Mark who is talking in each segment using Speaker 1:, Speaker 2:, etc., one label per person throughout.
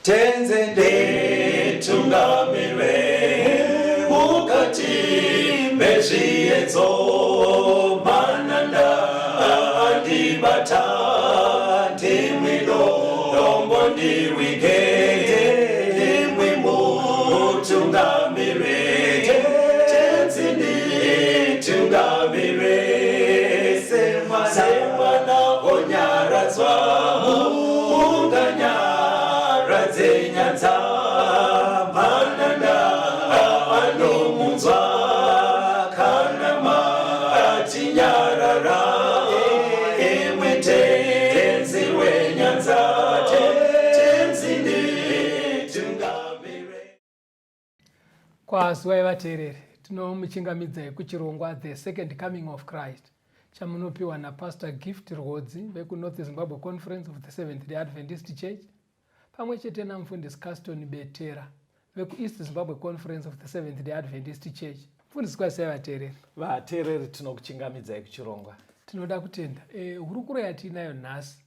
Speaker 1: tenzende tungamire mukati mezviedzo mananda andibata ndimwino dombo ndiwike ndimwi mutungamire tenzende tungamire semwana onyaradzwa unganyaradzwe nyanza mananda anomunzwa kana matinyarara imwe tenzi wenyanza tenzinde tungamire.
Speaker 2: Kwazwai vateereri, tinomuchingamidzai kuchirongwa The Second Coming of Christ chamunopiwa naPastor Gift Rhodzi vekuNorth Zimbabwe Conference of the Seventh-day Adventist Church pamwe chete namufundisi Caston Betera vekuEast Zimbabwe Conference of the Seventh-day Adventist Church. Mufundisi kwasai vateereri.
Speaker 3: Vateereri tinokuchingamidzai kuchirongwa.
Speaker 2: Tinoda kutenda hurukuro yatinayo nhasi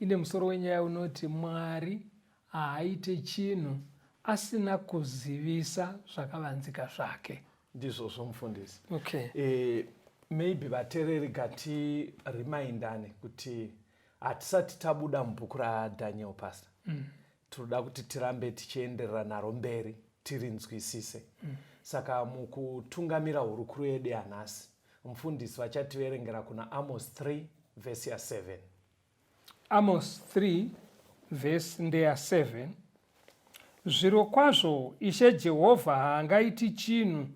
Speaker 2: ine musoro wenyaya unoti Mwari haaite chinhu asina kuzivisa zvakavanzika zvake.
Speaker 3: Ndizvozvo mufundisi.
Speaker 2: Okay.
Speaker 3: Maybe vateereri ngatirimindane kuti hatisati tabuda mubhuku raDaniel pastor. Tinoda kuti tirambe tichienderera naro mberi tirinzwisise. Saka mukutungamira hurukuro yedu yanhasi mufundisi vachativerengera kuna Amos 3 verse 7.
Speaker 2: Amos 3 verse 7. Zvirokwazvo Ishe Jehovha haangaiti chinhu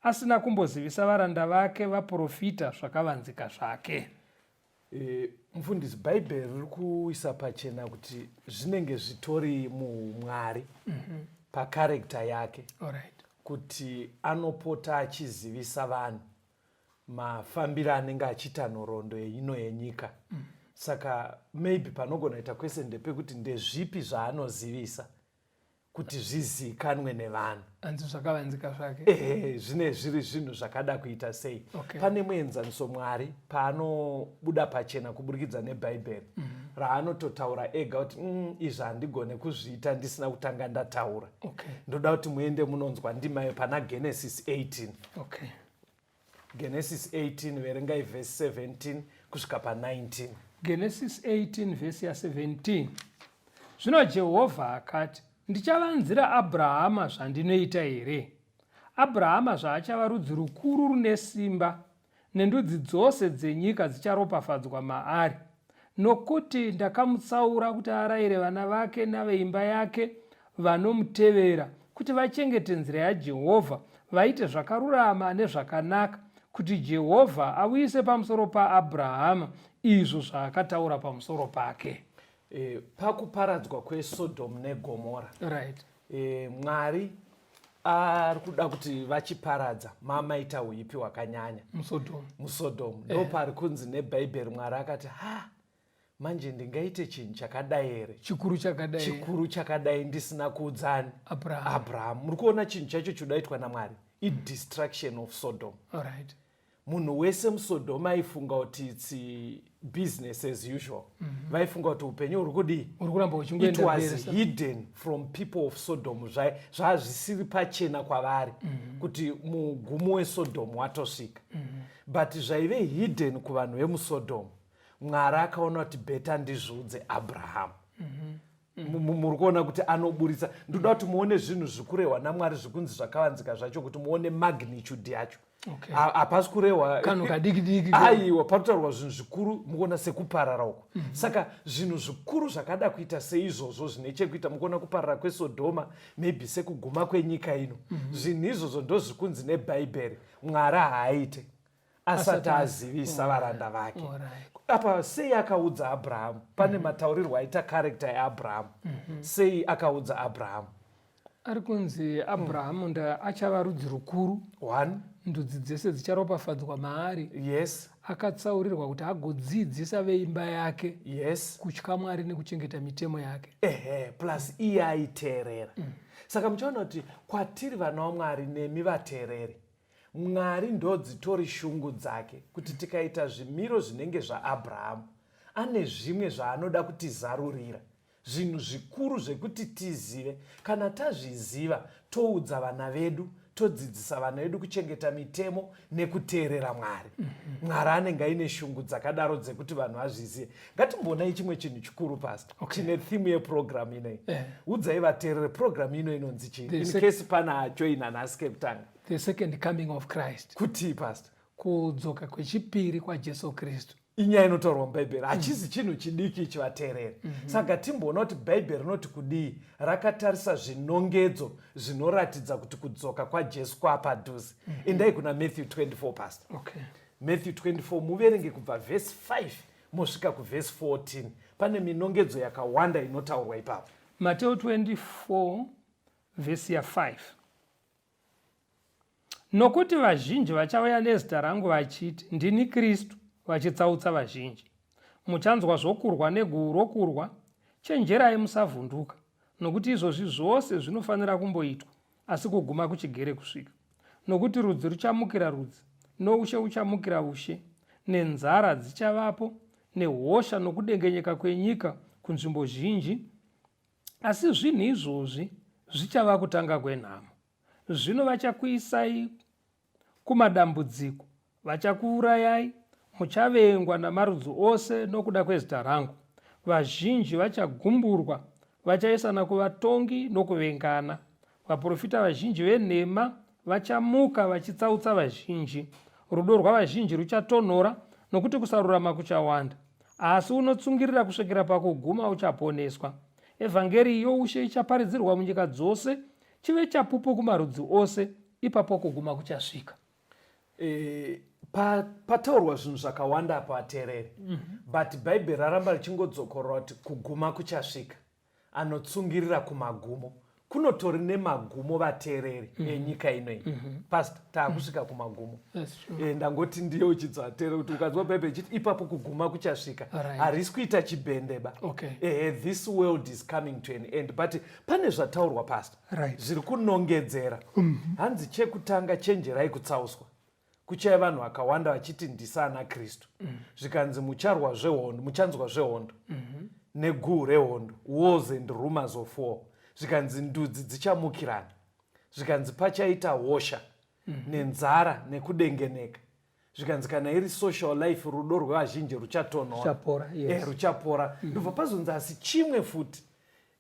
Speaker 2: asina kumbozivisa varanda vake vaprofita zvakavanzika zvake.
Speaker 3: Mufundisi, bhaibheri riri kuisa pachena kuti zvinenge zvitori muMwari pakarekta yake.
Speaker 2: Alright.
Speaker 3: Kuti anopota achizivisa vanhu mafambiro anenge achiita nhoroondo ino yenyika. Saka maybe panogona kuita kwese ndepekuti ndezvipi zvaanozivisa kuti zvizikanwe nevanhu.
Speaker 2: Anzi zvakavanzika zvake.
Speaker 3: Zvine zviri zvinhu zvakada kuita sei.
Speaker 2: Okay.
Speaker 3: Pane muenzaniso Mwari paanobuda pachena kuburikidza nebhaibheri raanototaura ega kuti izvi handigone kuzviita ndisina kutanga ndataura.
Speaker 2: Okay.
Speaker 3: Ndoda kuti muende munonzwa ndimayo pana Genesis 18.
Speaker 2: Okay.
Speaker 3: Genesis 18 verengai verse 17 kusvika pa19.
Speaker 2: Genesis 18 verse 17. Zvino Jehovha akati, ndichavanzira Abrahama zvandinoita here? Abrahama zvaachava rudzi rukuru rune simba, nendudzi dzose dzenyika dzicharopafadzwa maari, nokuti ndakamutsaura kuti arayire vana vake naveimba yake vanomutevera kuti vachengete nzira yaJehovha, vaite zvakarurama nezvakanaka, kuti Jehovha auyise pamusoro paAbrahama izvo zvaakataura pamusoro pake.
Speaker 3: Pakuparadzwa kweSodhomu neGomora,
Speaker 2: Right.
Speaker 3: Mwari ari kuda kuti vachiparadza mamaita uipi hwakanyanya muSodhomu. Ndo pari kunzi nebhaibheri Mwari akati manje ndingaite chinhu chakadai here, chikuru chakadai ndisina kuudzani Abraham. Muri kuona chinhu chacho chodaitwa naMwari i-destruction of Sodom.
Speaker 2: Alright.
Speaker 3: Munhu wese muSodoma aifunga kuti it's business as usual. Vaifunga kuti upenyu huri kudii? It was hidden from people of Sodom. Zvazvisiri pachena kwavari kuti mugumo weSodom watosvika. But zvaive hidden kuvanhu vemuSodom, Mwari akaona kuti beta ndizviudze Abraham. Muri kuona kuti anoburitsa. Ndoda kuti muone zvinhu zvikurehwa naMwari zvikunzi zvakavanzika zvacho kuti muone magnitude yacho.
Speaker 2: Okay.
Speaker 3: Hapasi kurehwa
Speaker 2: kanhu kadiki.
Speaker 3: Aiwa, panotaurwa zvinhu zvikuru mukuona sekuparara uko. Saka zvinhu zvikuru zvakada kuita seizvozvo zvine chekuita mukuona kuparara kweSodoma, maybe sekuguma kwenyika ino. Zvinhu izvozvo ndo zvikunzi nebhaibheri Mwari haaite asati azivisa varanda vake. Apa sei akaudza Abraham? Pane mataurirwo aita karekta yaAbraham. Sei akaudza Abraham?
Speaker 2: Ari kunzi Abraham achava rudzi rukuru.
Speaker 3: 1.
Speaker 2: Ndudzi dzese dzicharopafadzwa maari.
Speaker 3: Yes.
Speaker 2: Akatsaurirwa kuti agodzidzisa veimba yake.
Speaker 3: Yes.
Speaker 2: Kutya Mwari nekuchengeta mitemo yake.
Speaker 3: Plus iye aiteerera. Saka muchaona kuti kwatiri vana vaMwari nemi vateereri, Mwari ndo dzitori shungu dzake kuti tikaita zvimiro zvinenge zvaAbhrahamu, ane zvimwe zvaanoda kutizarurira zvinhu zvikuru zvekuti tizive. Kana tazviziva, toudza vana vedu, todzidzisa vana vedu kuchengeta mitemo nekuteerera Mwari. Mwari anenge aine shungu dzakadaro dzekuti vanhu vazvizive. Ngatimbonai chimwe chinhu chikuru pastor. Chine theme yeprogram inei. Udzai vateerere program ino inonzi chii? In case pana ajoina nhasi kekutanga.
Speaker 2: The second coming of Christ.
Speaker 3: Kuti pastor?
Speaker 2: Kudzoka kwechipiri kwaJesu Kristu.
Speaker 3: Inyaya inotaurwa mubhaibheri, hachisi chinhu chidiki ichi vateereri. Saka timboona kuti bhaibheri rinoti kudii, rakatarisa zvinongedzo zvinoratidza kuti kudzoka kwaJesu kwapadhuze. Endai kuna Matthew 24 pastor. Matthew 24 muverenge kubva verse 5 mosvika kuverse 14. Pane minongedzo yakawanda inotaurwa ipapo.
Speaker 2: Matthew 24 verse ya 5. Nokuti vazhinji vachauya nezita rangu vachiti, ndini Kristu, vachitsautsa vazhinji. Muchanzwa zvokurwa neguru rokurwa, chenjerai musavhunduka, nokuti izvozvi zvose zvinofanira kumboitwa, asi kuguma kuchigere kusvika. Nokuti rudzi ruchamukira rudzi, noushe uchamukira ushe, nenzara dzichavapo, nehosha nokudengenyeka kwenyika kunzvimbo zhinji. Asi zvinhu izvozvi zvichava kutanga kwenhamo. Zvino vachakuisai kumadambudziko, vachakuurayai, muchavengwa namarudzi ose nokuda kwezita rangu. Vazhinji vachagumburwa, vachaisana kuvatongi nokuvengana. Vaprofita vazhinji venhema vachamuka vachitsautsa vazhinji. Rudo rwavazhinji ruchatonhora, nokuti kusarurama kuchawanda. Asi unotsungirira kusvikira pakuguma uchaponeswa. Evhangeri youshe ichaparidzirwa munyika dzose, chive chapupu kumarudzi ose, ipapo kuguma kuchasvika.
Speaker 3: Pataurwa zvinhu zvakawanda pavateereri. But bhaibheri raramba richingodzokorora kuti kuguma kuchasvika. Anotsungirira kumagumo. Kunotori nemagumo vateereri enyika inoi. Pastor, taakusvika kumagumo. Ndangoti ndiye uchidza vateereri kuti ukazwa bhaibheri chiti ipapo kuguma kuchasvika. Harisi kuita chibhendeba. This world is coming to an end. But pane zvataurwa pastor. Zviri kunongedzera. Hanzi chekutanga chenjerai kutsauswa. Kuchaya vanhu vakawanda vachiti ndisana Kristu. Zvikanzi muchanzwa zvehondo. Neguhu rehondo. Wars and rumors of war. Zvikanzi ndudzi dzichamukirana. Zvikanzi pachaita hosha, nenzara, nekudengeneka. Zvikanzi kana iri social life, rudo rwevazhinji ruchatonhora. Ruchapora. Ndobva pazonzi asi chimwe futi.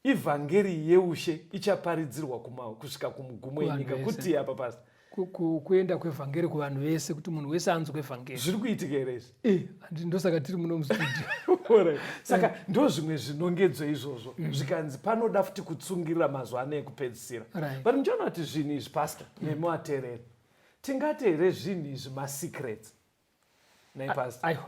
Speaker 3: Ivhangeri yeushe ichaparidzirwa kusvika kumugumo enyika. Kuti apa pastor?
Speaker 2: Kuenda kwevhangeri kuvanhu vese, kuti munhu wese anzwe vhangeri.
Speaker 3: Zviri kuitika here izvi?
Speaker 2: Ndosaka tiri muno mustudio.
Speaker 3: Saka ndo zvimwe zvinongedzo izvozvo. Zvikanzi panoda futi kutsungirira mazuva ano ekupedzisira. But muchaona kuti zvinhu izvi pastor nemi vateereri, tingati here zvinhu izvi masecrets?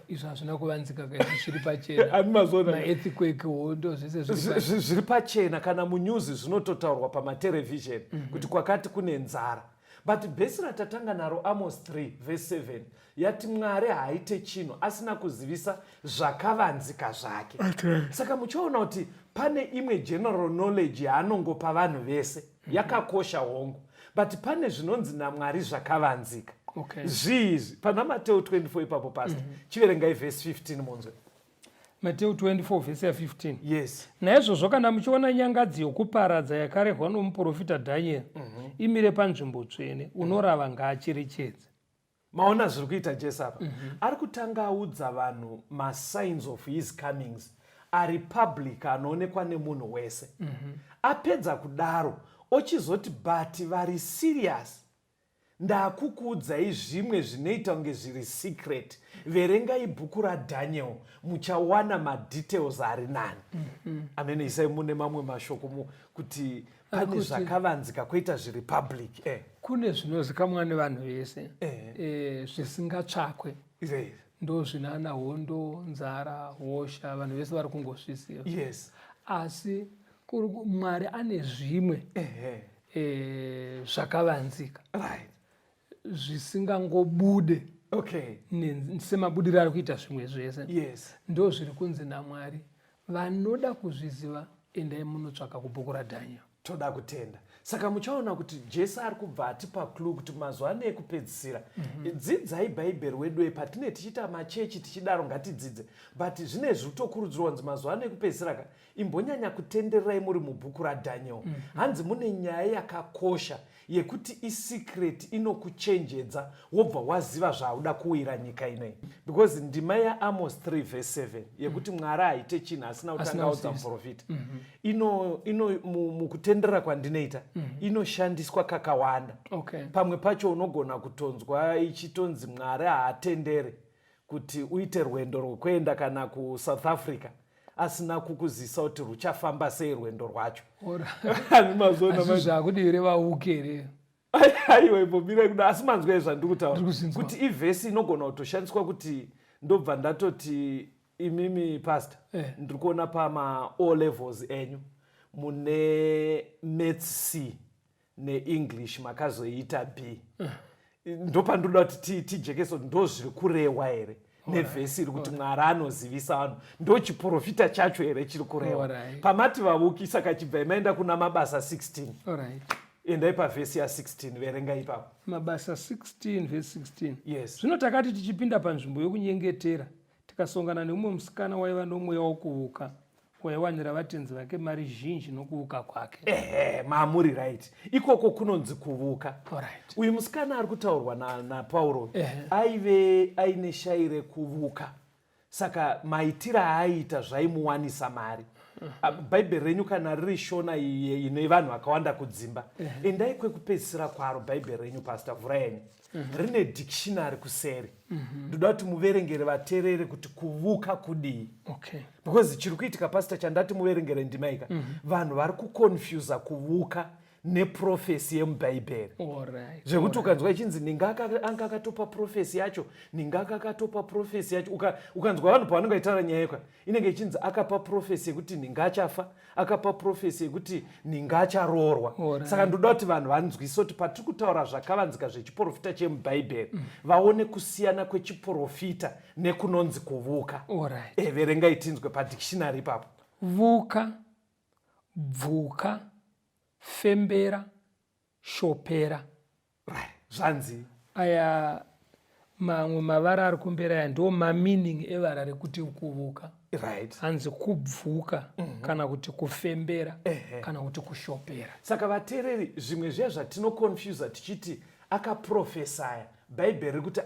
Speaker 2: Izvo hazvina kuvanzika kaizvi zviri pachena. Maearthquake, hondo, zvese
Speaker 3: zviri pachena. Kana munyuzi zvinototaurwa pamaterevhizheni kuti kwakati kune nzara. But bhesi ratatanga naro Amos 3 verse 7 yati Mwari haaite chinhu asina kuzivisa zvakavanzika zvake. Saka muchaona kuti pane imwe general knowledge yaanongopa vanhu vese yakakosha hongu. But pane zvinonzi naMwari zvakavanzika. Zviizvi pana Mateo 24 ipapo pastor. Chiverengai verse 15 monzwe.
Speaker 2: Matthew 24 verse 15.
Speaker 3: Yes.
Speaker 2: Naizvozvo kana muchiona nyangadzi yokuparadza yakarehwa nomuprofita Dhanieri imire panzvimbo tsvene, unorava ngaacherechedze.
Speaker 3: Maona zviri kuita Jesu apa. Ari kutanga audza vanhu masigns of his comings ari public, anoonekwa nemunhu wese. Apedza kudaro ochizoti but vari serious. Ndakukuudzai zvimwe zvinoita kunge zviri secret. Verengai bhuku raDhaniel muchawana madetails ari nani. Amen. Isai mune mamwe mashoko kuti pane zvakavanzika kwoita zviri public.
Speaker 2: Kune zvinozikamwa nevanhu vese zvisingatsvakwe. Ndo zvinana hondo, nzara, hosha, vanhu vese vari kungozviziva. Asi Mwari ane zvimwe zvakavanzika. Zvisingangobude. Semabudiro ari kuita zvimwe zvese. Ndo zviri kunzi naMwari. Vanoda kuzviziva endai munotsvaka kubhuku raDhaniel.
Speaker 3: toda kutenda. Saka muchaona kuti Jesu ari kubva atipa clue kuti mazuva ano ekupedzisira dzidzai bhaibheri wedu patine tichita machechi tichidaro ngatidzidze, but zvinezvi tokurudzirwa kunzi mazuva ano ekupedzisira imbonyanya kutendererai muri mubhuku raDhaniel. Hanzi mune nyaya yakakosha yekuti isecret inokuchenjedza wobva waziva zvauda kuwira nyika inei. Because ndima yaAmos 3 verse 7 yekuti Mwari Haaite chinhu asina kutangaudza muprofita mukutendera kwandinoita inoshandiswa kakawanda. Pamwe pacho unogona kutonzwa ichitonzi Mwari haatendere kuti uite rwendo rwekuenda kana kuSouth Africa asina kukuzisa kuti ruchafamba sei rwendo rwacho.
Speaker 2: Zvakudire ukere.
Speaker 3: Aiwa imbomira kuda asi manzwe zvandikutaura kuti ivhesi inogona kutoshandiswa kuti ndobva ndatoti imimi pastor ndiri kuona pama O levels enyu mune Maths C neEnglish makazoita B. Ndopandoda kuti tijekeso ndozviri kurehwa here nevhesi iri kuti Mwari anozivisa vanhu ndochiprofita chacho here chiri kurehwa. Pamati vavuki saka chibva imaenda kuna mabasa 16. Endai pavhesi ya16 verenga ipapo.
Speaker 2: Mabasa 16 verse 16.
Speaker 3: Yes.
Speaker 2: Zvino takati tichipinda panzvimbo yokunyengetera tikasongana neumwe musikana waiva nomweya wokuvuka waiwanira vatenzi vake mari zhinji nokuvuka kwake.
Speaker 3: Maamuri right. Ikoko kunonzi kuvuka. Uyu musikana ari kutaurwa naPauro aive aine shaire kuvuka. Saka maitira aaita zvaimuwanisa mari. Bhaibheri renyu kana riri shona ine vanhu vakawanda kudzimba, endai kwekupedzisira kwaro bhaibheri renyu pastor vhura yenyu rine dictionary kuseri. Ndoda kuti muverengere vateereri kuti kuvuka kudii. Because chiri kuitika pastor chandati muverengere ndima ika vanhu vari kuconfusa kuvuka neprofesi yemubhaibheri. Zvekuti ukanzwa ichinzi ninga anga akatopa profesi yacho, ninga akatopa profesi yacho, ukanzwa vanhu pavanenge vaitaura nyaya yekwa inenge ichinzi akapa profesi yekuti ninga achafa, akapa profesi yekuti ninga acharoorwa. Saka ndoda kuti vanhu vanzwise kuti patiri kutaura zvakavanzika zvechiprofita chemubhaibheri vaone kusiyana kwechiprofita nekunonzi kuvuka. Verengai tinzwe padictionary ipapo.
Speaker 2: Vuka, bvuka, fembera, shopera.
Speaker 3: Zvanzi
Speaker 2: aya mamwe mavara ari kumbera aya ndo mamining evara rekuti kuvuka. Hanzi kubvuka kana kuti kufembera kana kuti kushopera.
Speaker 3: Saka vateereri zvimwe zviya zvatinoconfusa tichiti akaprofesaya bhaibheri kuti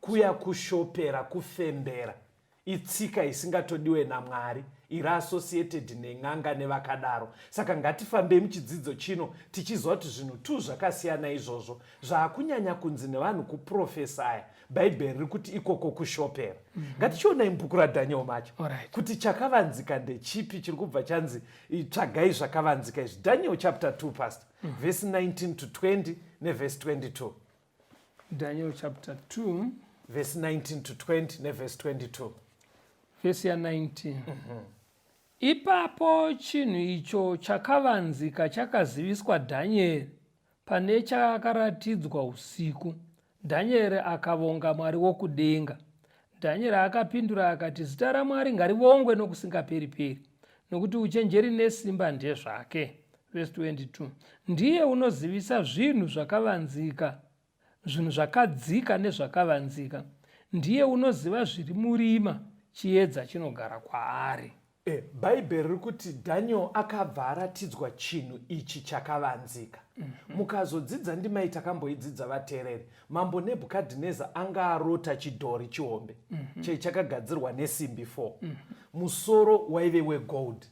Speaker 3: kuya kushopera kufembera itsika isingatodiwe naMwari iri associated nen'anga nevakadaro. Saka ngatifambei muchidzidzo chino tichiziva kuti zvinhu tu zvakasiyana izvozvo zvaakunyanya kunzi nevanhu kuprofesaya bhaibheri riri kuti ikoko kushopera. Ngatichionai mubhuku raDhaniel macho kuti chakavanzika ndechipi chiri kubva chanzi tsvagai zvakavanzika izvi. Daniel chapter 2 pastor verse 19 to 20 neverse 22.
Speaker 2: Daniel chapter 2
Speaker 3: verse 19 to 20 neverse 22.
Speaker 2: Verse ya 19. Ipapo chinhu icho chakavanzika chakaziviswa Dhanieri pane chakaratidzwa usiku. Dhanieri akavonga Mwari wokudenga. Dhanieri akapindura akati, zita raMwari ngarivongwe nokusingaperi-peri, nokuti uchenjeri nesimba ndezvake. Verse 22. Ndiye unozivisa zvinhu zvakavanzika, zvinhu zvakadzika nezvakavanzika. Ndiye unoziva zviri murima, chiedza chinogara kwaari.
Speaker 3: Bhaibheri riri kuti Daniel akabva aratidzwa chinhu ichi chakavanzika. Mukazodzidza ndimai takamboidzidza vateereri, mambo Nebhukadhineza anga arota chidhori chihombe chakagadzirwa nesimbi 4. Musoro waive wegold,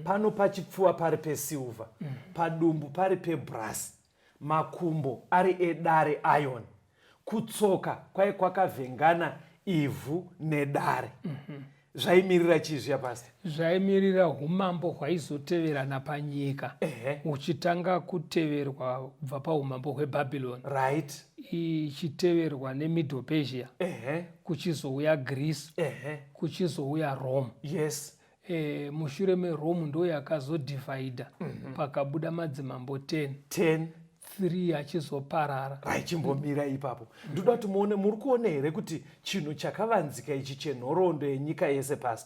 Speaker 3: pano pachipfuva pari pesilva, padumbu pari pebrasi, makumbo ari edare iron, kutsoka kwai kwakavhengana ivhu nedare. Zvaimirira chizviya pasi?
Speaker 2: Zvaimirira umambo hwaizoteverana panyika. Uchitanga kuteverwa kubva paumambo hweBhabhironi.
Speaker 3: Right.
Speaker 2: Ichiteverwa neMiddle Persia. Kuchizouya Greece. Kuchizouya Rome.
Speaker 3: Yes.
Speaker 2: Mushure meRome ndo yakazodivhaidha. Pakabuda madzimambo
Speaker 3: 10.
Speaker 2: 3 achizoparara.
Speaker 3: Chimbomira ipapo. Ndoda kuti muone, muri kuona here kuti chinhu chakavanzika ichi chenhoroondo yenyika yese pasi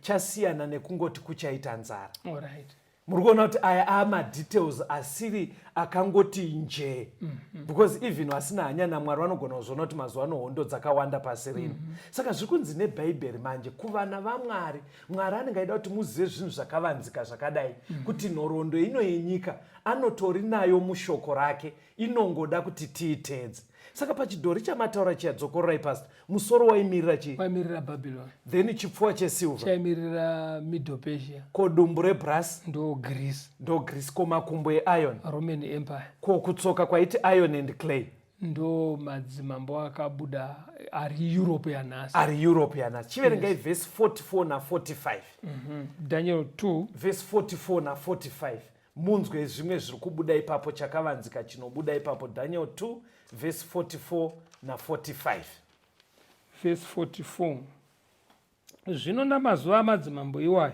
Speaker 3: chasiyana nekungoti kuchaita nzara. muri kuona kuti aya amadetails asiri akangoti nje because even vasina hanya naMwari vanogona kuzviona kuti mazuva ano hondo dzakawanda pasi rino saka zviri kunzi nebhaibheri manje kuvana vaMwari Mwari anenge aida kuti muzive zvinhu zvakavanzika zvakadai kuti nhoroondo ino yenyika anotori nayo mushoko rake inongoda kuti tiitedze. Saka pachidhori chamataura chiyadzokororai pastor musoro waimirira chii?
Speaker 2: Waimirira Babylon.
Speaker 3: Then chipfuwa chesilver
Speaker 2: chaimirira Middle Persia.
Speaker 3: Ko dumbu rebrass
Speaker 2: ndo Greece.
Speaker 3: Ndo Greece. Ko makumbo eiron
Speaker 2: Roman Empire.
Speaker 3: Ko kutsoka kwaiti iron and clay
Speaker 2: ndo madzimambo akabuda ari Europe yanhasi.
Speaker 3: Ari Europe yanhasi. Chiverengai verse 44 na 45.
Speaker 2: Daniel 2
Speaker 3: verse 44 na 45. Munzwe zvimwe zviri kubuda ipapo chakavanzika chinobuda ipapo. Daniel 2 verse 44 na 45.
Speaker 2: Verse 44. Zvino namazuva amadzimambo iwayo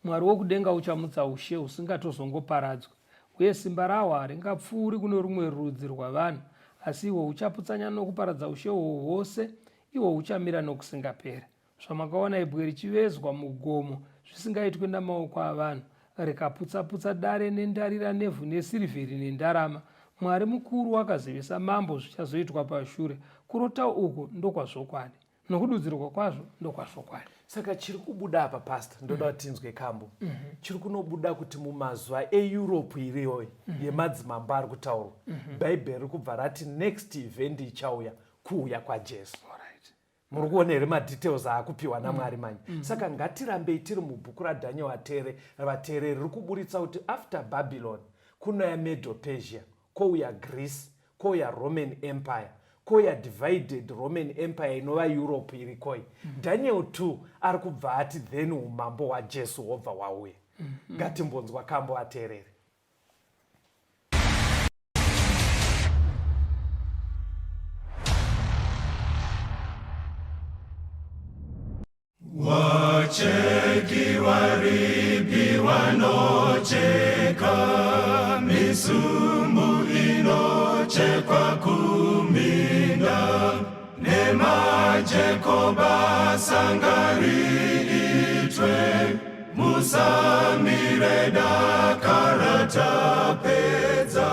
Speaker 2: Mwari wokudenga uchamutsa ushe husingatozongoparadzwa, uye simba rahwo haringapfuuri kuno rumwe rudzi rwavanhu, asi ihwo huchaputsanya nokuparadza ushe hwo hwose, ihwo huchamira nokusingaperi. Zvamakaona ibwe richivezwa mugomo zvisingaitwi namaoko avanhu, rikaputsa-putsa dare nendarira, nevhu nesirivheri nendarama. Mwari mukuru wakazivisa mambo zvichazoitwa pashure. Kurota uku ndokwazvokwadi, nokududzirwa kwazvo ndokwazvokwadi.
Speaker 3: Saka chiri kubuda apa pastor ndoda kuti tinzwe kambo. Chiri kunobuda kuti mumazuva eEurope iriyoyi yemadzimambo ari kutaurwa, bhaibheri riri kubva rati next event ichauya kuuya kwaJesu. Muri kuona here madetails aakupiwa naMwari manje. Saka ngatirambei tiri mubhuku raDhaniel vateereri riri kuburitsa kuti after Babylon kunouya Middle Persia, kouya Greece, kouya Roman Empire, kouya divided Roman Empire inova Europe irikoi. Daniel 2 ari kubva ati then umambo hwaJesu hwobva hwauya. Ngatimbonzwa kambo vateereri.
Speaker 1: Wacheki waribi wanocheka, misumbu inochekwa kuminda, nemajeko basangari itwe, musamire dakarata pedza.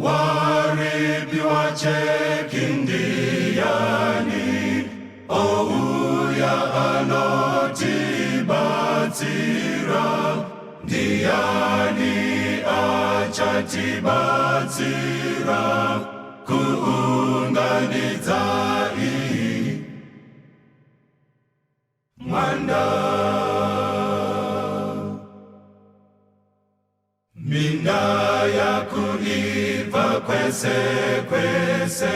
Speaker 1: Waribi wacheki ndiyani, ouya anotibatsira, ndiani achatibatsira, kuunganidza mwanda. Minda yakuiva kwese kwese,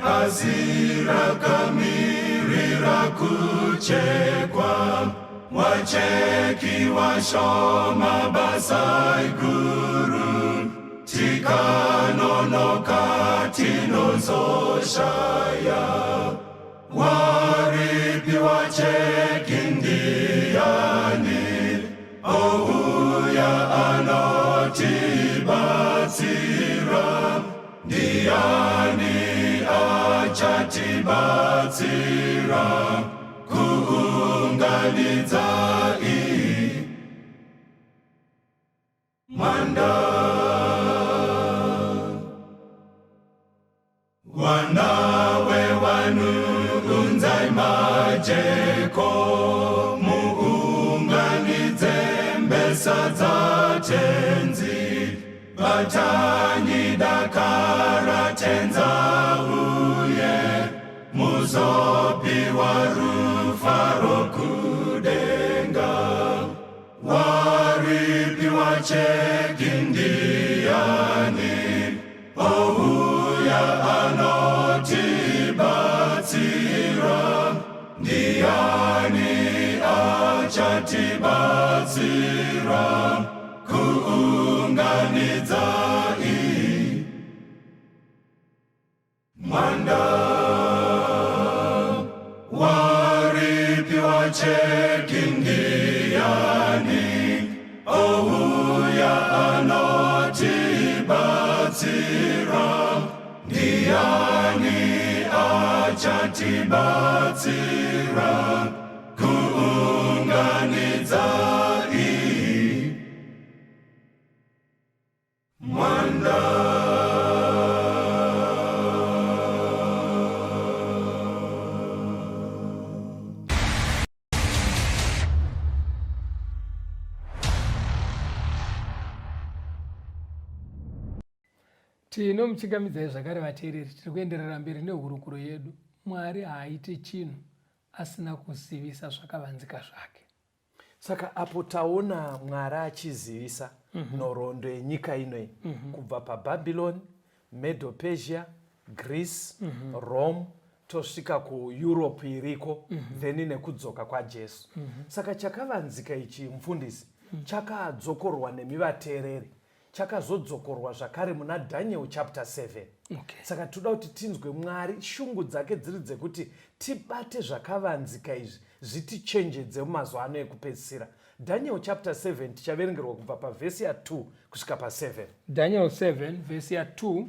Speaker 1: pazira kamirira kuchekwa, wacheki washoma basai guru, tikanonoka tinozoshaya. Waribi wacheki ndiyani, ouya anotibatsira, ndiani achatibatsira, kuunganidza mwanda. Wanawe wanu unzai majeko, muunganidze mbesa dzatenzi, batanyi dakara tenza uye, muzopiwa rufaro kudenga. Waribi wacheki ndiyani, ouya anotibatsira, ndiani achatibatsira, kuunganidza mwanda. Waribi wacheki ndiyani, ouya anotibatsira, ndiani achatibatsira, kuunganidza
Speaker 2: Tinomuchingamidzai zvakare vateereri, tiri kuenderera mberi nehurukuro yedu. Mwari haaite chinhu asina kuzivisa zvakavanzika zvake.
Speaker 3: Saka apo taona Mwari achizivisa nhoroondo yenyika inoyi kubva paBhabhironi, Medo Persia, Greece, Rome, tosvika kuEurope iriko, then nekudzoka kwaJesu. Saka chakavanzika ichi mufundisi chakadzokorwa nemi vateereri, chakazodzokorwa zvakare muna Daniel chapter 7. Saka toda kuti tinzwe Mwari shungu dzake dziri dzekuti tibate zvakavanzika izvi zvitichenjedze mumazuva ano ekupedzisira. Daniel chapter 7 tichaverengerwa kubva pavhesi ya2 kusvika pa7.
Speaker 2: Daniel 7 vhesi ya2.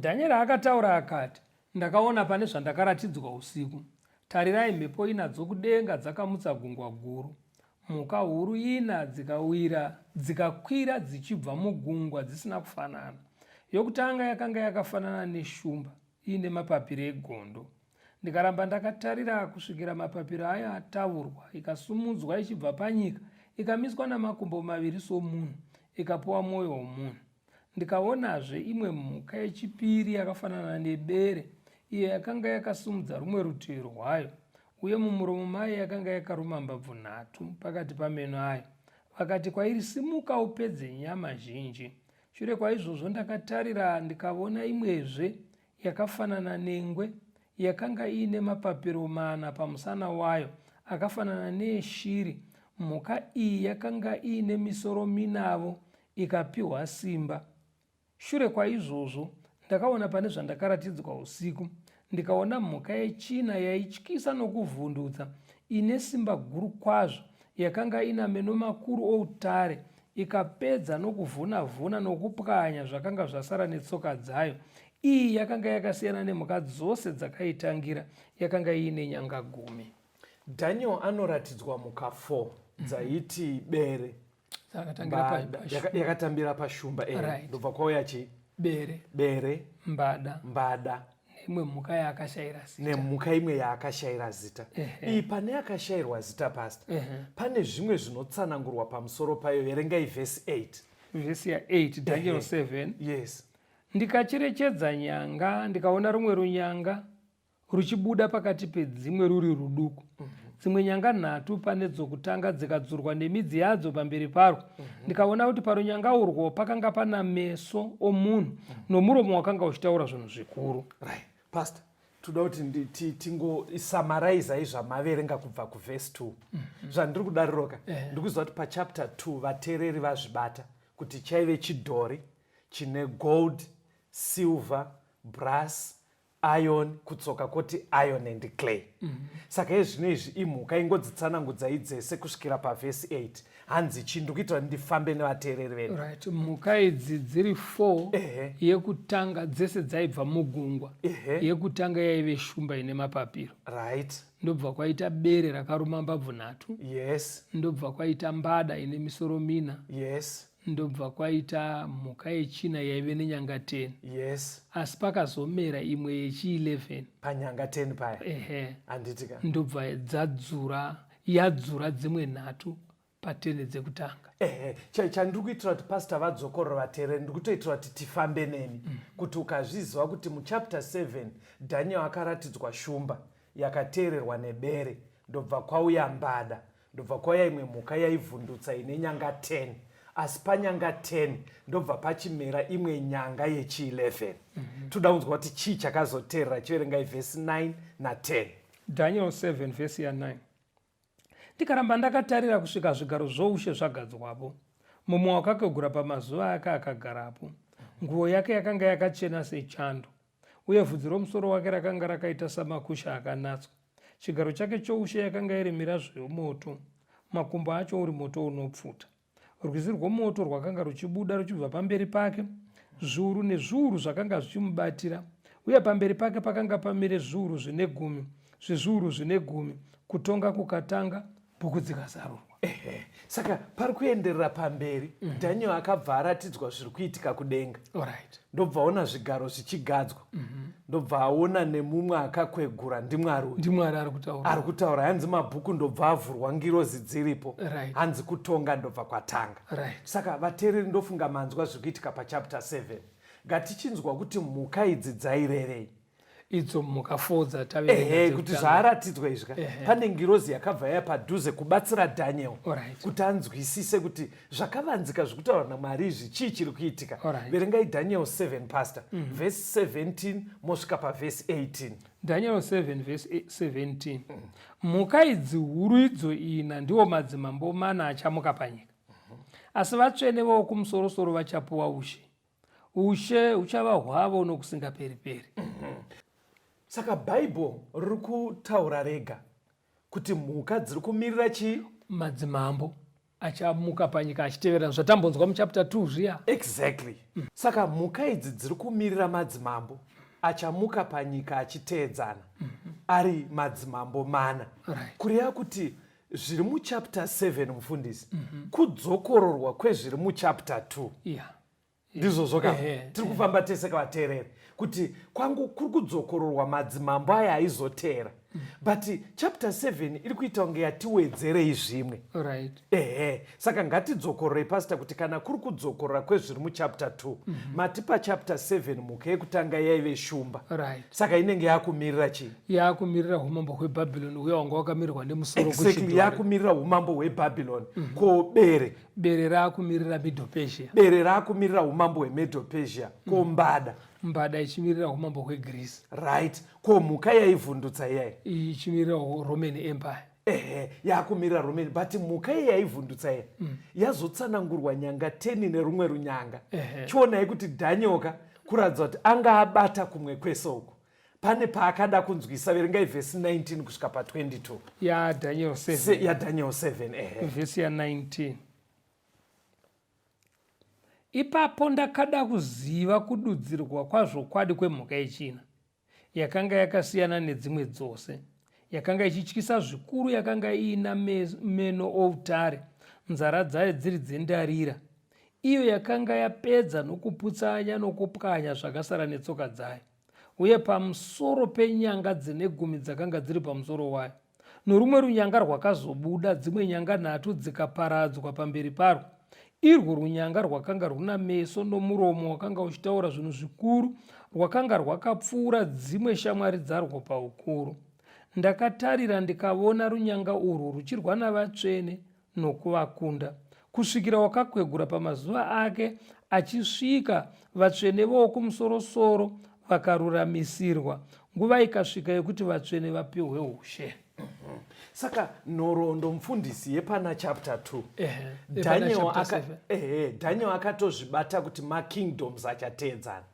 Speaker 2: Daniel akataura akati, ndakaona pane zvandakaratidzwa usiku. Tarirai, mhepo ina dzokudenga dzakamutsa gungwa guru. Mhuka huru ina dzikakwira dzichibva mugungwa dzisina kufanana. Yokutanga yakanga yakafanana neshumba iine mapapiro egondo. Ndikaramba ndakatarira kusvikira mapapiro aya ataurwa, ikasumudzwa ichibva panyika, ikamiswa namakumbo maviri somunhu, ikapuwa mwoyo womunhu. Ndikaonazve imwe mhuka yechipiri yakafanana nebere, iyo yakanga yakasumudza rumwe rutivi rwayo, uye mumuromo mayo yakanga yakaruma mbabvu 3 pakati pameno ayo. Vakati kwairi, simuka upedze nyama zhinji. Shure kwaizvozvo ndakatarira ndikaona imwezve yakafanana nengwe, yakanga iine mapapiro 4 pamusana wayo akafanana neeshiri. Mhuka iyi yakanga iine misoro 4 ikapiwa simba. Shure kwaizvozvo ndakaona pane zvandakaratidzwa usiku, ndikaona mhuka yechina yaityisa nokuvhundutsa, ine simba guru kwazvo, yakanga ina meno makuru outare, ikapedza nokuvhuna-vhuna nokupwanya zvakanga zvasara netsoka dzayo. Iyi yakanga yakasiyana nemhuka dzose dzakaitangira, yakanga iine nyanga 10.
Speaker 3: Daniel anoratidzwa mhuka 4 dzaiti bere, yakatambira pashumba, ndobva kwauya chi bere, mbada
Speaker 2: neimwe mhuka yaakashayira zita.
Speaker 3: Nemhuka imwe yaakashayira zita. Iyi pane yakashayirwa zita pastor, pane zvimwe zvinotsanangurwa pamusoro payo. Verengai vhesi 8.
Speaker 2: Vhesi ya8 Daniel 7.
Speaker 3: Yes.
Speaker 2: Ndikacherechedza nyanga, ndikaona rumwe runyanga ruchibuda pakati pedzimwe ruri ruduku. Dzimwe nyanga 3 pane dzokutanga dzikadzurwa nemidzi yadzo pamberi parwo. Ndikaona kuti parunyanga urwo pakanga pana meso omunhu nomuromo wakanga uchitaura zvinhu zvikuru.
Speaker 3: Right. Pastor, toda kuti tingosamaraizai zvamaverenga kubva kuvhesi 2. Zvandiri kudariroka ndikuziva kuti pachapter 2 vateereri vazvibata kuti chaive chidhori chine gold, silver, brass, iron, kutsoka kuti iron and clay. Saka izvino izvi imhuka ingodzitsanangudzai dzese kusvikira pavhesi 8. Hanzi chindikuitira ndifambe nevateereri vedu.
Speaker 2: Right. Mhuka idzi dziri 4. Yekutanga dzese dzaibva mugungwa. Yekutanga yaive shumba ine mapapiro.
Speaker 3: Right.
Speaker 2: Ndobva kwaita bere rakaruma mbabvu 3.
Speaker 3: Yes.
Speaker 2: Ndobva kwaita mbada ine misoro 4.
Speaker 3: Yes.
Speaker 2: Ndobva kwaita mhuka yechina yaive nenyanga 10.
Speaker 3: Yes.
Speaker 2: Asi pakazomera imwe yechi11
Speaker 3: panyanga 10 paya. Anditika.
Speaker 2: Ndobva yadzura dzimwe 3 pa10 dzekutanga.
Speaker 3: Chandiri kuitira kuti pastor vadzokorora vateereri, ndikutoitira kuti tifambe neni kuti ukazviziva kuti muchapter 7 Daniel akaratidzwa shumba yakateererwa nebere, ndobva kwauya mbada, ndobva kwauya imwe mhuka yaivhundutsa ine nyanga 10. Asi panyanga 10 ndobva pachimera imwe nyanga yechi11. Toda kunzwa kuti chii chakazoteerera. Chiverengai vhesi 9 na10.
Speaker 2: Daniel 7 vhesi ya9. Ndikaramba ndakatarira kusvika zvigaro zvoushe zvagadzwapo. Mumwe wakakegura pamazuva ake akagarapo. Nguo yake yakanga yakachena sechando, uye vhudzi romusoro wake rakanga rakaita samakusha akanatswa. Chigaro chake choushe yakanga iri mirazvo yomoto, makumbo acho uri moto unopfuta. Rwizi rwomoto rwakanga ruchibuda ruchibva pamberi pake, zviuru nezviuru zvakanga zvichimubatira, uye pamberi pake pakanga pamire zviuru zvine 10, zvezviuru zvine 10, kutonga kukatanga, bhuku dzikazarurwa.
Speaker 3: Saka pari kuenderera pamberi, Daniel akabva aratidzwa zviri kuitika kudenga. Ndobva aona zvigaro zvichigadzwa. Ndobva aona nemumwe akakwegura,
Speaker 2: ndimwari
Speaker 3: ari kutaura. Hanzi mabhuku ndobva avhurwa, ngirozi dziripo. Hanzi kutonga ndobva kwatanga. Saka vateereri ndofunga manzwa zviri kuitika pachapter 7. ngatichinzwa kuti mhuka idzi dzairerei
Speaker 2: idzo mhuka fodza
Speaker 3: kuti zvaaratidzwa izvi pane ngirozi yakabva yapadhuze kubatsira Daniel kuti anzwisise kuti zvakavanzika zvekutaura naMwari izvi chii chiri kuitika. Verengai Daniel 7 pastor verse 17 mosvika pavhesi 18.
Speaker 2: Daniel 7 verse 17. Mhuka idzi huru idzo ina ndiwo madzimambo mana achamuka panyika, asi vatsvene vokumusoro-soro vachapuwa ushe huchava hwavo nokusingaperi-peri.
Speaker 3: Saka bhaibheri riri kutaura rega kuti mhuka dziri kumirira chii?
Speaker 2: Madzimambo achamuka panyika achitevera zvatambonzwa muchapter 2 zviya.
Speaker 3: Exactly. Saka mhuka idzi dziri kumirira madzimambo achamuka panyika achiteedzana ari madzimambo mana. Kureva kuti zviri muchapter 7 mufundisi kudzokororwa kwezviri muchapter 2 ndizvo zvoka tiri kufamba tese kavateereri kuti kwangu kuri kudzokororwa madzimambo aya aizoteera but chapter 7 iri kuita kunge yatiwedzerei zvimwe. Saka ngatidzokororei pasita kuti kana kuri kudzokorora kwezviri muchapter 2 mati pachapter 7 mhuka yekutanga yaive shumba. Saka inenge yakumirira chii?
Speaker 2: Yakumirira umambo hwebhabhironi uye wanga wakamirirwa nemusoro
Speaker 3: kuchidhori. Yakumirira umambo hwebhabhironi. Ko bere
Speaker 2: rakumirira Medo Persia.
Speaker 3: Bere rakumirira umambo hweMedo Persia. Ko mbada
Speaker 2: ichimirira umambo hweGreece.
Speaker 3: Ko mhuka yaivhundutsa iyai
Speaker 2: ichimirira Roman Empire.
Speaker 3: Yakumirira Roman, but mhuka yaivhundutsa iyai yazotsanangurwa nyanga 10 nerumwe runyanga. Chionai kuti Daniel kuratidza kuti anga abata kumwe kwese uku pane paakada kunzwisa. Verengai vhesi 19 kusvika pa22
Speaker 2: yaDaniel
Speaker 3: 7
Speaker 2: vhesi ya19. Ipapo ndakada kuziva kududzirwa kwazvokwadi kwemhuka yechina, yakanga yakasiyana nedzimwe dzose, yakanga ichityisa zvikuru, yakanga iina meno outare, nzara dzayo dziri dzendarira, iyo yakanga yapedza nokuputsanya nokupwanya zvakasara netsoka dzayo, uye pamusoro penyanga dzine 10 dzakanga dziri pamusoro wayo, norumwe runyanga rwakazobuda, dzimwe nyanga 3 dzikaparadzwa pamberi parwo. Irwo runyanga rwakanga runa meso nomuromo wakanga uchitaura zvinhu zvikuru, rwakanga rwakapfuura dzimwe shamwari dzarwo paukuru. Ndakatarira ndikaona runyanga urwu ruchirwa navatsvene nokuvakunda, kusvikira wakakwegura pamazuva ake achisvika. Vatsvene vokumusoro-soro vakaruramisirwa, nguva ikasvika yekuti vatsvene vapiwe ushe.
Speaker 3: Saka nhoroondo mufundisi yepana chapter 2 Daniel akatozvibata kuti makingdoms achateedzana.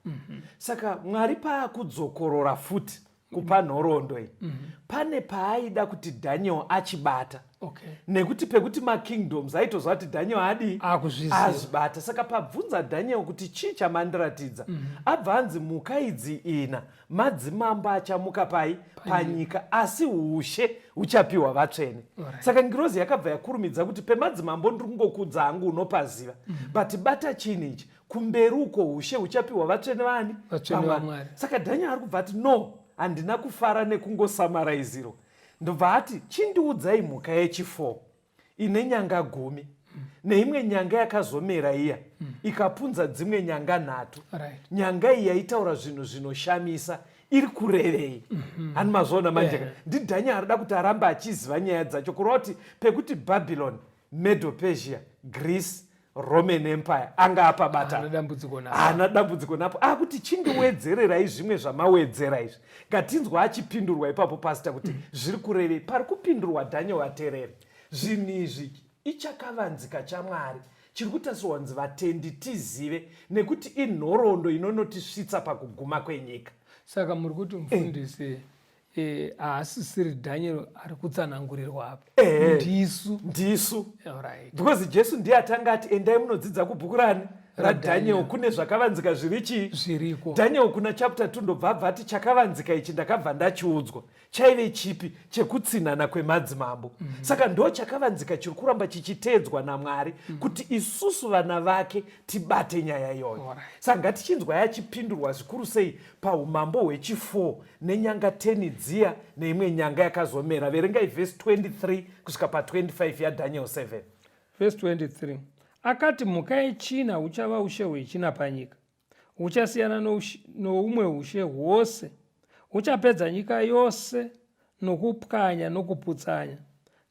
Speaker 3: Saka Mwari paakudzokorora futi kupa nhoroondo iyi pane paaida kuti Daniel achibata. Nekuti pekuti makingdoms aitozva kuti Daniel azvibata. Saka pabvunza Daniel kuti chii chamandiratidza, abva anzi mhuka idzi ina madzimambo achamuka panyika, asi ushe huchapiwa vatsvene. Saka ngirozi yakabva yakurumidza kuti pemadzimambo ndiri kungokudza hangu unopaziva, but bata chinhu ichi kumberi uko ushe huchapiwa vatsvene vani?
Speaker 2: Vatsvene.
Speaker 3: Saka Daniel ari kubva ati no, handina kufara nekungosamaraizirwa. Ndobva ati chindiudzai mhuka yechi4 ine nyanga 10 neimwe nyanga yakazomera iya ikapunza dzimwe nyanga 3. Nyanga iyi yaitaura zvinhu zvinoshamisa iri kurevei. Hani mazvaona manje Daniel arida kuti aramba achiziva nyaya dzacho, kureva kuti pekuti Babylon, Medo Persia, Greece, Roman Empire anga apabata hana dambudziko napo. Akuti chindiwedzererai zvimwe zvamawedzera izvi. Ngatinzwa achipindurwa ipapo pasita kuti zviri kurevei. Pari kupindurwa Daniel ateereri. Zvinhu izvi ichakavanzika chaMwari chiri kutasirwa kunzi vatendi tizive, nekuti inhoroondo inonotisvitsa pakuguma kwenyika.
Speaker 2: Saka muri kuti mufundisi haasisiri Daniel ari kutsanangurirwa apa, ndisu. Because Jesu ndiye atanga ati endai munodzidza kubhuku raDaniel, kune zvakavanzika zviriko. Daniel kuna chapter 2 ndobva abva ati chakavanzika ichi ndakabva ndachiudzwa. Chaive chipi? Chekutsinhana kwemadzimambo. Saka ndo chakavanzika chiri kuramba chichiteedzwa naMwari kuti isusu vana vake tibate nyaya iyoyo. Saka ngatichinzwa yachipindurwa zvikuru sei paumambo hwechi4 nenyanga 10 dziya neimwe nyanga yakazomera. Verengai vhesi 23 kusvika pa25 yaDaniel 7. Verse 23. Akati mhuka yechina uchava ushe hwechina panyika, uchasiyana noumwe ushe hwose, uchapedza nyika yose nokupwanya nokuputsanya.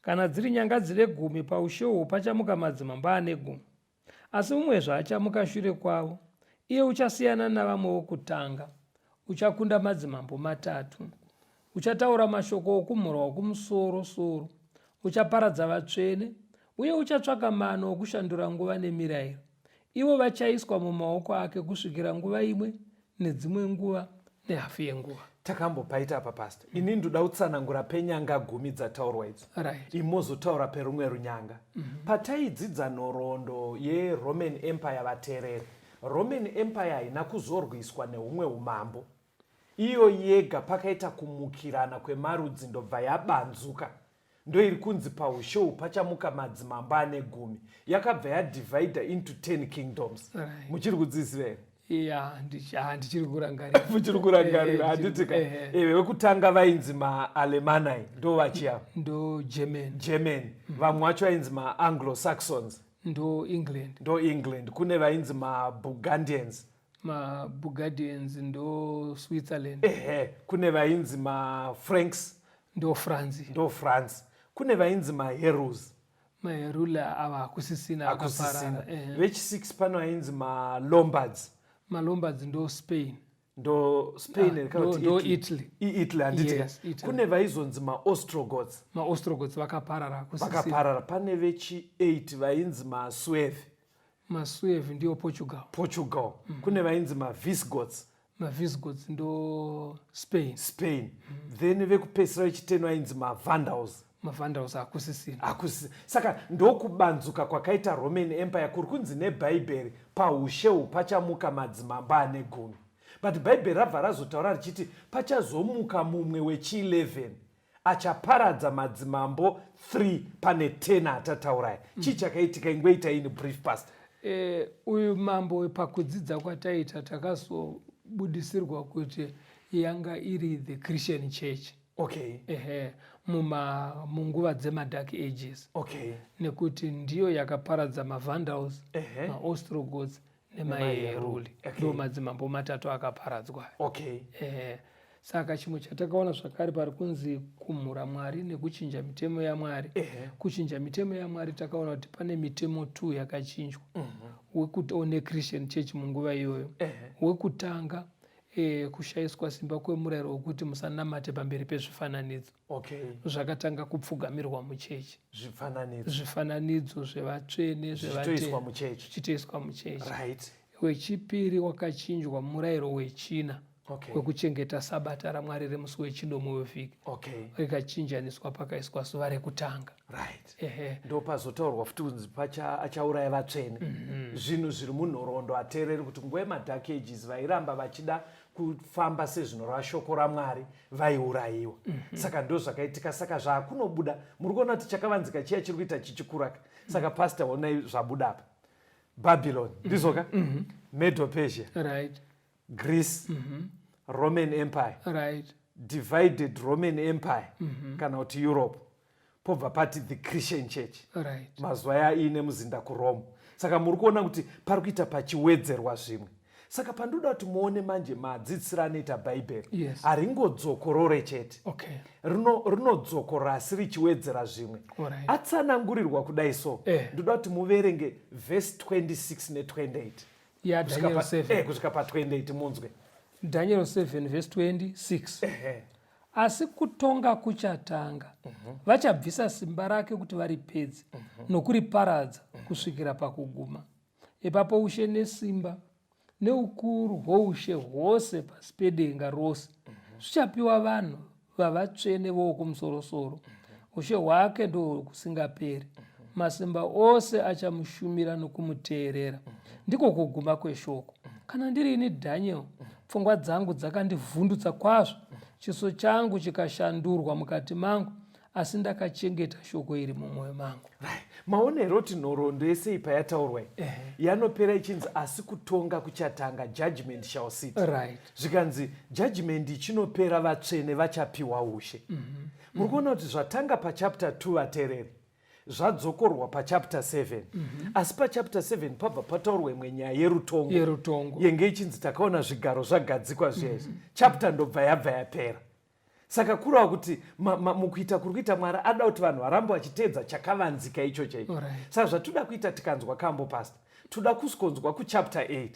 Speaker 2: Kana dziri nyanga dzire 10 paushe uhwu pachamuka madzimambo ane 10, asi mumwezve achamuka shure kwavo. Iye uchasiyana navamwe vokutanga, uchakunda madzimambo 3. Uchataura mashoko okumhura wokumusoro-soro, uchaparadza vatsvene, uye uchatsvaka mano okushandura nguva nemirayiro. Ivo vachaiswa mumaoko ake kusvikira nguva imwe nedzimwe nguva nehafu yenguva.
Speaker 3: Takambopaita apa pastor. Ini ndoda kutsanangura penyanga 10 dzataurwa idzi.
Speaker 2: Right.
Speaker 3: Imozotaura perumwe runyanga. Pataidzidza nhoroondo yeRoman Empire vateereri. Roman Empire haina kuzorwiswa neumwe umambo. Iyo yega pakaita kumukirana kwemarudzi ndobva yabanzuka. Ndo iri kunzi paushe uhwu pachamuka madzimambo ane 10. Yakabva yadivhaidha into 10 kingdoms.
Speaker 2: Right.
Speaker 3: Muchiri kudziziva here?
Speaker 2: Ndichiri kurangarira.
Speaker 3: Muchiri kurangarira handitika. Vekutanga vainzi maAlemanai ndo vachia.
Speaker 2: Ndo German.
Speaker 3: Vamwe vacho vainzi maAnglo-Saxons.
Speaker 2: Ndo England.
Speaker 3: Kune vainzi maBurgundians.
Speaker 2: maBurgundians ndo Switzerland.
Speaker 3: Kune vainzi maFranks.
Speaker 2: Ndo France.
Speaker 3: Kune vainzi maHerus.
Speaker 2: Maherula ava hakusisina akaparara.
Speaker 3: Vechi6 pano vainzi maLombards.
Speaker 2: Malombards ndo Spain.
Speaker 3: Ndo Spain
Speaker 2: ndo Italy.
Speaker 3: Italy handitika.
Speaker 2: Yes, Italy.
Speaker 3: Kune vaizonzi maOstrogoths.
Speaker 2: maOstrogoths vakaparara hakusisina.
Speaker 3: Vakaparara. Pane vechi8 vainzi maSuevi.
Speaker 2: maSuevi ndio Portugal.
Speaker 3: Kune vainzi maVisigoths.
Speaker 2: maVisigoths ndo Spain.
Speaker 3: Then vekupedzisira vechi10 vainzi maVandals.
Speaker 2: maVandals hakusisina.
Speaker 3: Saka ndokubanzuka kwakaita Roman Empire kuri kunzi neBhaibheri paushe uhwu pachamuka madzimambo ane 10. But Bhaibheri rabva razotaura richiti pachazomuka mumwe wechi11 achaparadza madzimambo 3 pane 10 atatauraya. Chii chakaitika ingweita ini brief pastor?
Speaker 2: Uyu mambo pakudzidza kwataita takazobudisirwa kuti yanga iri the Christian Church.
Speaker 3: Okay.
Speaker 2: Munguva dzemadark ages.
Speaker 3: Okay.
Speaker 2: Nekuti ndiyo yakaparadza maVandals, maOstrogoths nemaHeruli. Ndo madzimambo 3 akaparadzwa.
Speaker 3: Okay.
Speaker 2: Saka chimwe chatakaona zvakare pari kunzi kumhura Mwari nekuchinja mitemo yaMwari. Kuchinja mitemo yaMwari takaona kuti pane mitemo 2 yakachinjwa. Wekuti one Christian Church munguva iyoyo. Wekutanga kushayiswa simba kwemurayiro wokuti musanamate pamberi pezvifananidzo. Zvakatanga kupfugamirwa muchechi. Zvifananidzo zvevatsvene zvichitoiswa muchechi. Wechipiri wakachinjwa murayiro wechina. Wekuchengeta sabata raMwari remusi wechinomwe wevhiki. Rikachinjaniswa pakaiswa zuva rekutanga.
Speaker 3: Ndo pazotaurwa futi kunzi achauraya vatsvene. Zvinhu zviri munhoroondo ateereri kuti nguva yemadark ages vairamba vachida kufamba sezvinoreva shoko raMwari vaiurayiwa. Saka ndo zvakaitika. Saka zvaakunobuda muri kuona kuti chakavanzika chiya chiri kuita chichikuraka. Saka pastor onai zvabuda apa. Babylon ndizoka Medo Persia. Greece. Roman Empire. Divided Roman Empire. Kana kuti Europe. Pobva pati the Christian Church. Mazuva yaine muzinda kuRome. Saka muri kuona kuti pari kuita pachiwedzerwa zvimwe. Saka pandoda kuti muone manje madzidzisiro anoita Bhaibheri haringodzokorore chete. Rinodzokorora asi richiwedzera zvimwe. Atsanangurirwa kudai so. Ndoda kuti muverenge verse 26 ne28.
Speaker 2: Daniel 7.
Speaker 3: Kusvika pa28 munzwe.
Speaker 2: Daniel 7 verse 26. Asi kutonga kuchatanga. Vachabvisa simba rake kuti varipedze nokuriparadza kusvikira pakuguma. Ipapo ushe nesimba neukuru hwoushe hwose pasi pedenga rose zvichapiwa vanhu vavatsvene vokumusoro-soro. Ushe hwake ndo kusingaperi. Masimba ose achamushumira nokumuteerera. Ndiko kuguma kweshoko. Kana ndiri ini Daniel, pfungwa dzangu dzakandivhundutsa kwazvo, chiso changu chikashandurwa mukati mangu, asi ndakachengeta shoko iri mumwoyo mangu.
Speaker 3: Maonero kuti nhoroondo yese ipa yataurwa yanopera ichinzi asi kutonga kuchatanga, judgment shall sit. Zvikanzi judgment ichinopera vatsvene vachapiwa ushe. Muri kuona kuti zvatanga pachapter 2 vateereri zvadzokorwa pachapter 7 asi pachapter 7 pabva pataurwa imwe nyaya yerutongo yenge ichinzi takaona zvigaro zvagadzikwa zvezvi chapter ndobva yabva yapera. Saka kurava kuti mukuita kuri kuita Mwari ada kuti vanhu varambe vachiteedza chakavanzika ichocho. Saka zvatoda kuita tikanzwa kambo pastor, toda kuskonzwa kuchapter 8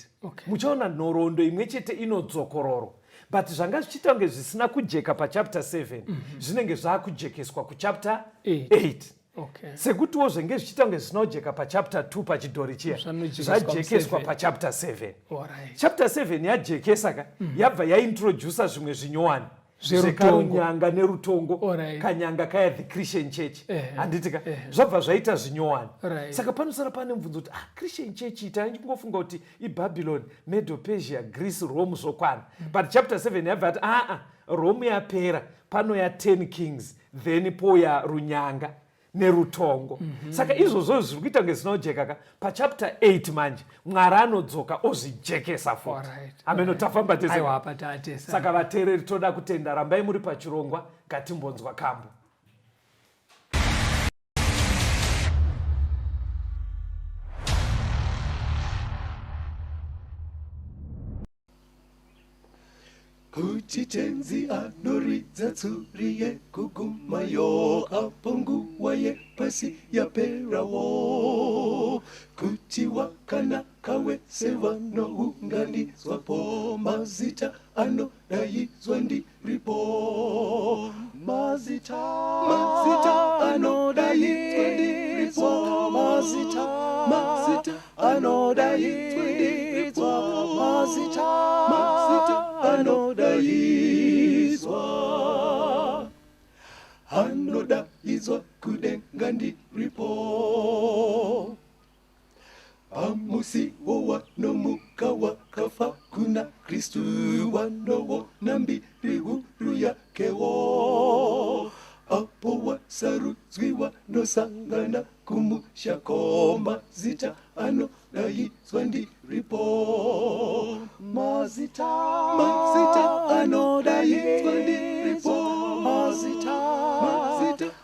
Speaker 3: muchaona nhoroondo imwe chete inodzokororo, but zvanga zvichiita kunge zvisina kujeka pachapter 7 zvinenge zvaakujekeswa kuchapter 8. Sekutiwo zvenge zvichiita kunge zvisina kujeka pachapter 2 pachidhori chiya zvajekeswa pachapter 7. Chapter 7 yajekesa yabva yaintrodusa zvimwe zvinyowani zvekarunyanga nerutongo kanyanga kaya the Christian church handitika zvabva zvaita zvinyowani. Saka panosara pane mubvunzo kuti Christian church taingofunga kuti iBabylon, Medo Persia, Greece, Rome zvokwana, but chapter 7 yabva ati Rome yapera, pano ya 10 kings, then poya runyanga nerutongo. Saka izvozvo zviri kuita kunge zvinojeka pachapter 8 manje Mwari anodzoka ozvijekesa futi. Ameno tafamba tese. Saka vateereri toda kutenda, rambai muri pachirongwa, ngatimbonzwa kambo.
Speaker 1: Kuti tenzi anoridza tsuri yekugumayo apo nguva yepasi yaperawo, kuti wakanaka wese vanounganidzwapo, mazita anodaidzwa ndiripo, mazita anodaidzwa ndiripo, mazita anodaidzwa ndiripo, mazita anodaizwa kudenga ndiripo, pamusi wowanomuka wakafa kuna Kristu, wanowona mbiri huru yakewo, apo wasarudzwi wanosangana kumushako, mazita anodaidzwa ndiripo, mazita anodaidzwa ndiripo, mazita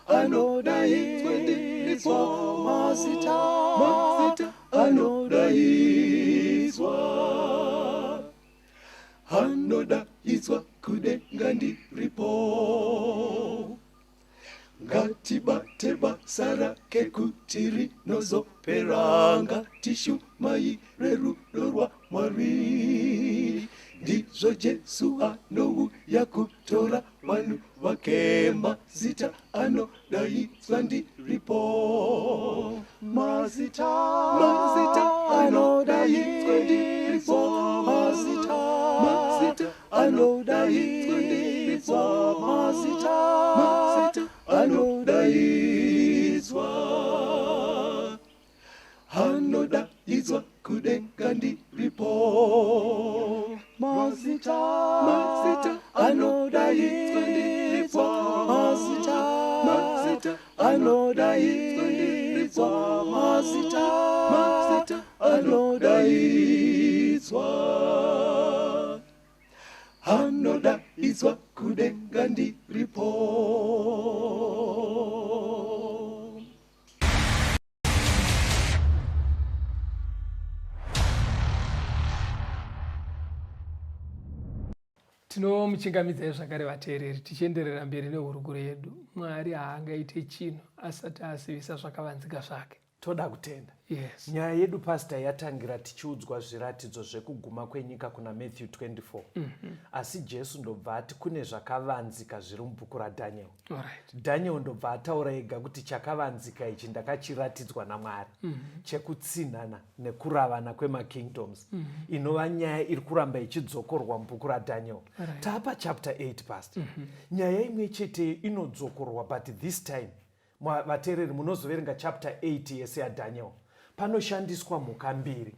Speaker 1: anodaidzwa ndiripo, mazita anodaidzwa kudenga ndiripo. Ngatibate basa rake kuti rinozopera, ngatishumai rudo rwa Mwari, ndizvo Jesu anouya kutora vanhu vake, mazita anodaidzwa ndiripo, mazita anodaidzwa ndiripo, mazita anodaidzwa ndiripo, mazita anodaidzwa kudenga ndiripo, mazita anodaidzwa ndiripo, mazita anodaidzwa ndiripo, mazita anodaidzwa kudenga ndiripo.
Speaker 2: Tinomuchingamidzai zvakare vateereri, tichienderera mberi nehurukuro yedu. Mwari haangaite chinhu asati asivisa zvakavanzika zvake.
Speaker 3: Toda kutenda.
Speaker 2: Yes.
Speaker 3: Nyaya yedu pastor yatangira tichiudzwa zviratidzo zvekuguma kwenyika kuna Matthew 24. Asi Jesu ndobva ati kune zvakavanzika zviri mubhuku raDhaniel. Daniel ndobva ataura ega kuti chakavanzika ichi ndakachiratidzwa naMwari, chekutsinhana nekuravana kwemakingdoms, inova nyaya iri kuramba ichidzokorwa mubhuku raDhaniel. Taapa chapter 8 pastor. Nyaya imwe chete inodzokorwa, but this time vateereri munozoverenga chapter 8 yese yaDhaniel, panoshandiswa mhuka mbiri.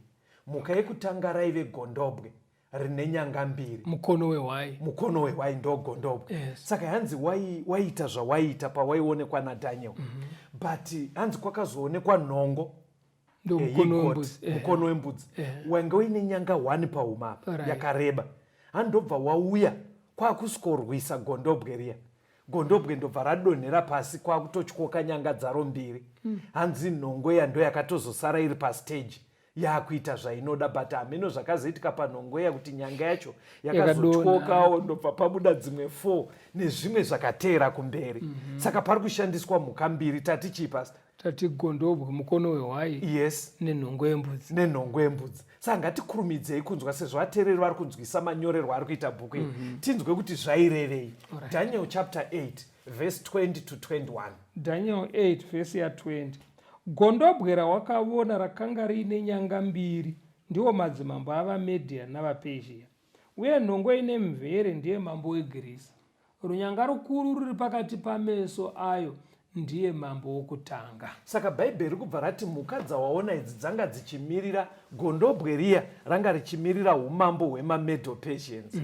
Speaker 3: Mhuka yekutanga raive gondobwe rine nyanga mbiri,
Speaker 2: mukono wehwai ndo gondobwe.
Speaker 3: Saka hanzi waiita zvawaiita pawaionekwa naDhaniel, but hanzi kwakazoonekwa nhongo mukono wembudzi wanga uine nyanga 1 paumapa yakareba. Handobva wauya kwakuskorwisa gondobwe riya gondobwe ndobva radonhera pasi kwakutotyoka nyanga dzaro mbiri. Hanzi nhongo yando yakatozosara iri pastage yakuita zvainoda, but hameno zvakazoitika panhongo kuti nyanga yacho yakazotyokawo ndobva pabuda dzimwe 4 nezvimwe zvakateera kumberi. Saka pari kushandiswa mhuka mbiri, tati chii pastor?
Speaker 2: Tati gondobwe, mukono wehwai,
Speaker 3: yes,
Speaker 2: nenhongo yembudzi.
Speaker 3: Nenhongo yembudzi. Saka ngatikurumidzei kunzwa sezvo vateereri vari kunzwisa manyorerwo ari kuita bhuku iri. Tinzwe kuti zvairevei. Daniel chapter 8 verse 20 to 21.
Speaker 2: Daniel 8 verse ya 20. Gondobwe rawakaona rakanga riine nyanga mbiri ndiwo madzimambo avaMedhia navaPezhia, uye nhongo ine mvere ndiye mambo weGirisi. Runyanga rukuru ruri pakati pameso ayo ndiye mambo wokutanga.
Speaker 3: Saka bhaibheri kubva rati mhuka dzawaona idzi dzanga dzichimirira, gondobwe riya ranga richimirira umambo hwemaMedo-Persians.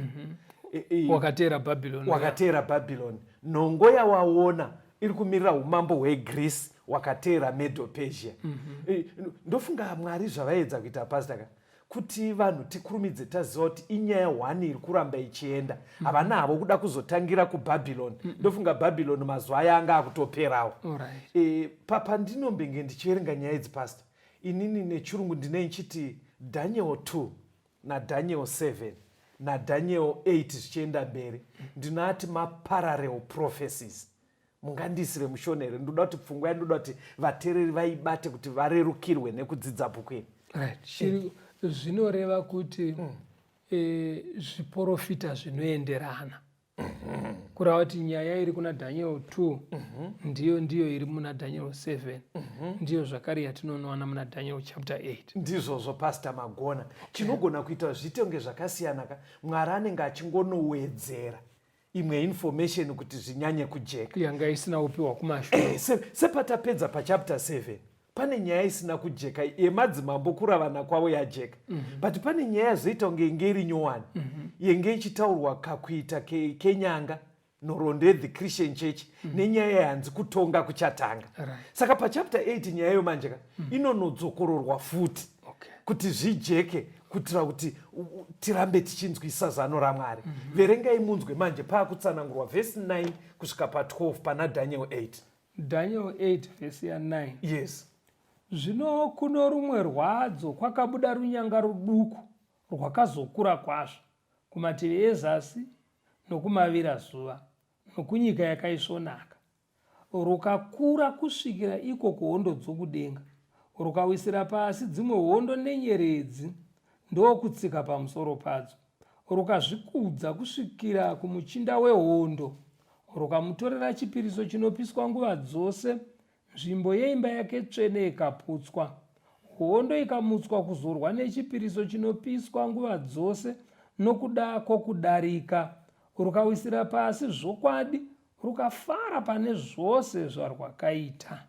Speaker 2: Wakateera
Speaker 3: Bhabhironi. Nhongo yawaona iri kumirira umambo hweGreece wakateera Medo-Persia. Ndofunga Mwari zvavaedza kuita pastor kuti vanhu tikurumidze taziva kuti inyaya 1 iri kuramba ichienda. Havana havo kuda kuzotangira kuBhabhironi. Ndofunga Bhabhironi mazuva aya anga akutoperawo. Pandinombenga ndichiverenga nyaya idzi pastor, inini nechirungu ndine nchiti Daniel 2 naDaniel 7 naDaniel 8 zvichienda mberi ndinati maparallel prophecies. Mungandisire mushonere, ndoda kuti pfungwa yandoda kuti vateereri vaibate kuti varerukirwe nekudzidza bhuku iri.
Speaker 2: Zvinoreva kuti zviprofita zvinoenderana. Kureva kuti nyaya iri kuna Daniel 2 ndiyo iri muna Daniel 7, ndiyo zvakare yatinoona muna Daniel chapter 8.
Speaker 3: Ndizvozvo pastor Magona. Chinogona kuita zvitonge zvakasiyana Mwari anenge achingonowedzera imwe information kuti zvinyanye kujeka
Speaker 2: yanga isina kupiwa kumashure.
Speaker 3: Sepatapedza pachapter 7 pane nyaya isina kujeka yemadzimambo kuravana kwavo yajeka. But pane nyaya yazoita kunge inge iri nyowani yenge ichitaurwa kakuita kenyanga nhoroondo yethe Christian Church nenyaya yahanzi kutonga kuchatanga. Saka pachapter 8 nyaya yo manjeka inonodzokororwa futi kuti zvijeke kuitira kuti tirambe tichinzwisa zano raMwari. Verengai munzwe manje paakutsanangurwa verse 9 kusvika pa12 pana Daniel 8.
Speaker 2: Daniel 8 verse ya 9.
Speaker 3: Yes.
Speaker 2: Zvino kuno rumwe rwadzo kwakabuda runyanga ruduku rwakazokura kwazvo kumativi ezasi nokumavirazuva nokunyika yakaisvonaka, rukakura kusvikira iko kuhondo dzokudenga, rukawisira pasi dzimwe hondo nenyeredzi ndokutsika pamusoro padzo, rukazvikudza kusvikira kumuchinda wehondo, rukamutorera chipiriso chinopiswa nguva dzose, nzvimbo yeimba yake tsvene ikaputswa. Hondo ikamutswa kuzorwa nechipiriso chinopiswa nguva dzose nokuda kwokudarika, rukawisira pasi zvokwadi, rukafara pane zvose zvarwakaita.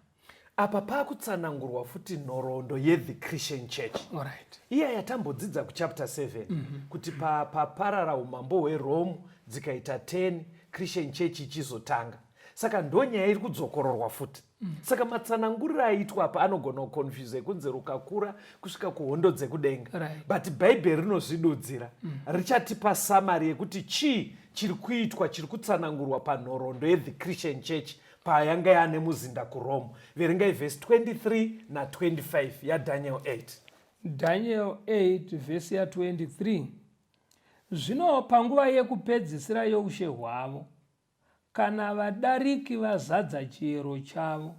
Speaker 3: Apa paakutsanangurwa futi nhoroondo yethe Christian Church. Iya yatambodzidza kuchapter 7 kuti paparara umambo hweRome dzikaita 10 Christian Church ichizotanga. Saka ndonyaya iri kudzokororwa futi. Saka matsananguriro aitwa apa anogona kukonfuse kunze rukakura kusvika kuhondo dzekudenga. But bhaibheri rinozvidudzira richatipa samari yekuti chii chiri kuitwa, chiri kutsanangurwa panhoroondo yethe Christian Church payanga yane muzinda kuRome. Verengai verse 23 na 25 yaDaniel 8.
Speaker 2: Daniel 8 verse ya 23. Zvino panguva yekupedzisira youshe hwavo, kana vadariki vazadza chiero chavo,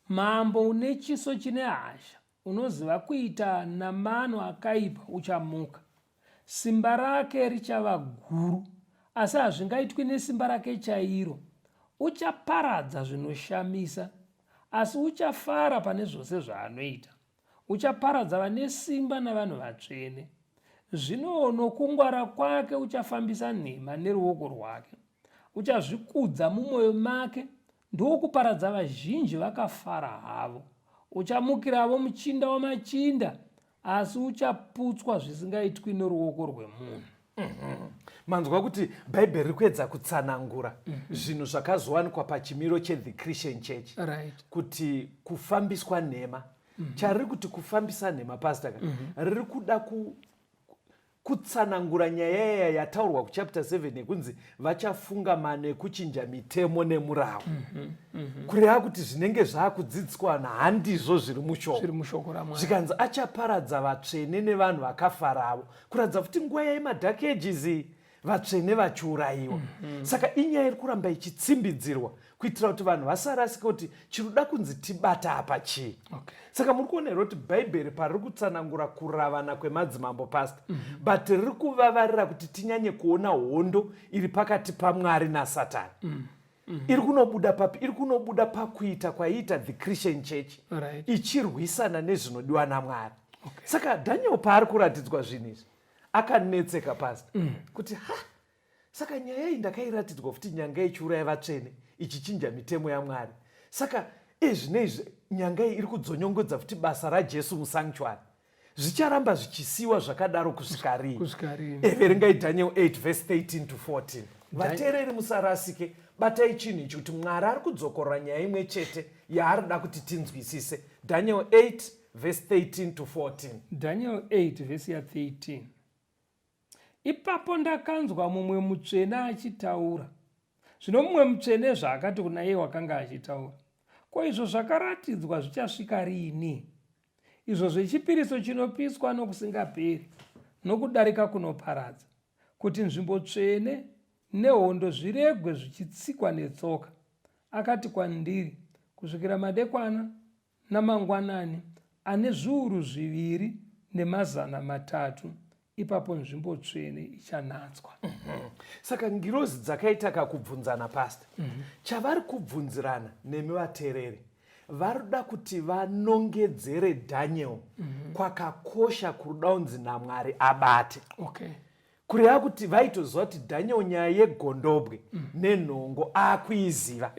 Speaker 2: mambo une chiso chine hasha, unoziva kuita namano akaipa uchamuka. Simba rake richava guru, asi hazvingaitwi nesimba rake chairo. Uchaparadza zvinoshamisa, asi uchafara pane zvose zvaanoita. Uchaparadza vane simba navanhu vatsvene. Zvino nokungwara kwake uchafambisa nhema neruoko rwake. Uchazvikudza mumwoyo make, ndokuparadza vazhinji vakafara havo. Uchamukiravo muchinda wamachinda, asi uchaputswa zvisingaitwi neruoko rwemunhu.
Speaker 3: Manzwa kuti bhaibheri riri kuedza kutsanangura zvinhu zvakazowanikwa pachimiro chethe Christian Church. Kuti kufambiswa nhema chariri kuti kufambisa nhema pastor riri kuda kutsanangura nyaya yataurwa kuchapter 7 yekunzi vachafunga mano ekuchinja mitemo nemurau. Kureva kuti zvinenge zvaakudzidziswa vanhu handizvo zviri mushoko zvikanzi achaparadza vatsvene nevanhu vakafaravo, kuratidza kuti nguva yaimadhaki ejizi vatsvene vachiurayiwa. Saka inyaya iri kuramba ichitsimbidzirwa kuitira kuti vanhu vasarasike kuti chiruda kunzi tibata apa chii. Saka muri kuonera kuti bhaibheri pariri kutsanangura kuravana kwemadzimambo pasta, but riri kuvavarira kuti tinyanye kuona hondo iri pakati paMwari naSatani. Iri kunobuda papi? Iri kunobuda pakuita kwaiita the Christian church ichirwisana nezvinodiwa naMwari. Saka Daniel paari kuratidzwa zvinhu izvi akanetseka pasta kuti saka nyaya iyi ndakairatidzwa kuti nyanga ichiuraya vatsvene ichichinja mitemo yaMwari. Saka ezvinezvi nyanga iyi iri kudzonyongodza kuti basa raJesu musanctuary zvicharamba zvichisiwa zvakadaro kusvika rii? Everengai Daniel 8 verse 13 to 14. Vateereri musarasike, batai chinhu ichi kuti Mwari ari kudzokorera nyaya imwe chete yaarida kuti tinzwisise. Daniel 8 verse 13 to 14.
Speaker 2: Daniel 8 verse ya 13. Ipapo ndakanzwa mumwe mutsvene achitaura. Zvino mumwe mutsvene zvaakati kuna iye wakanga achitaura, ko izvo zvakaratidzwa zvichasvika rini? Izvo zvechipiriso chinopiswa nokusingaperi, nokudarika kunoparadza, kuti nzvimbo tsvene nehondo zviregwe zvichitsikwa netsoka. Akati kwandiri, kusvikira madekwana namangwanani ane zviuru 2,300, ipapo nzvimbo tsvene ichanhatswa.
Speaker 3: Saka ngirozi dzakaita kakubvunzana pasta. Chavari kubvunzirana nemi vateereri, varida kuti vanongedzere Daniel kwakakosha kuruda unzi naMwari abate. Kureva kuti vaitoziva kuti Daniel nyaya yegondobwe nenhongo akuiziva.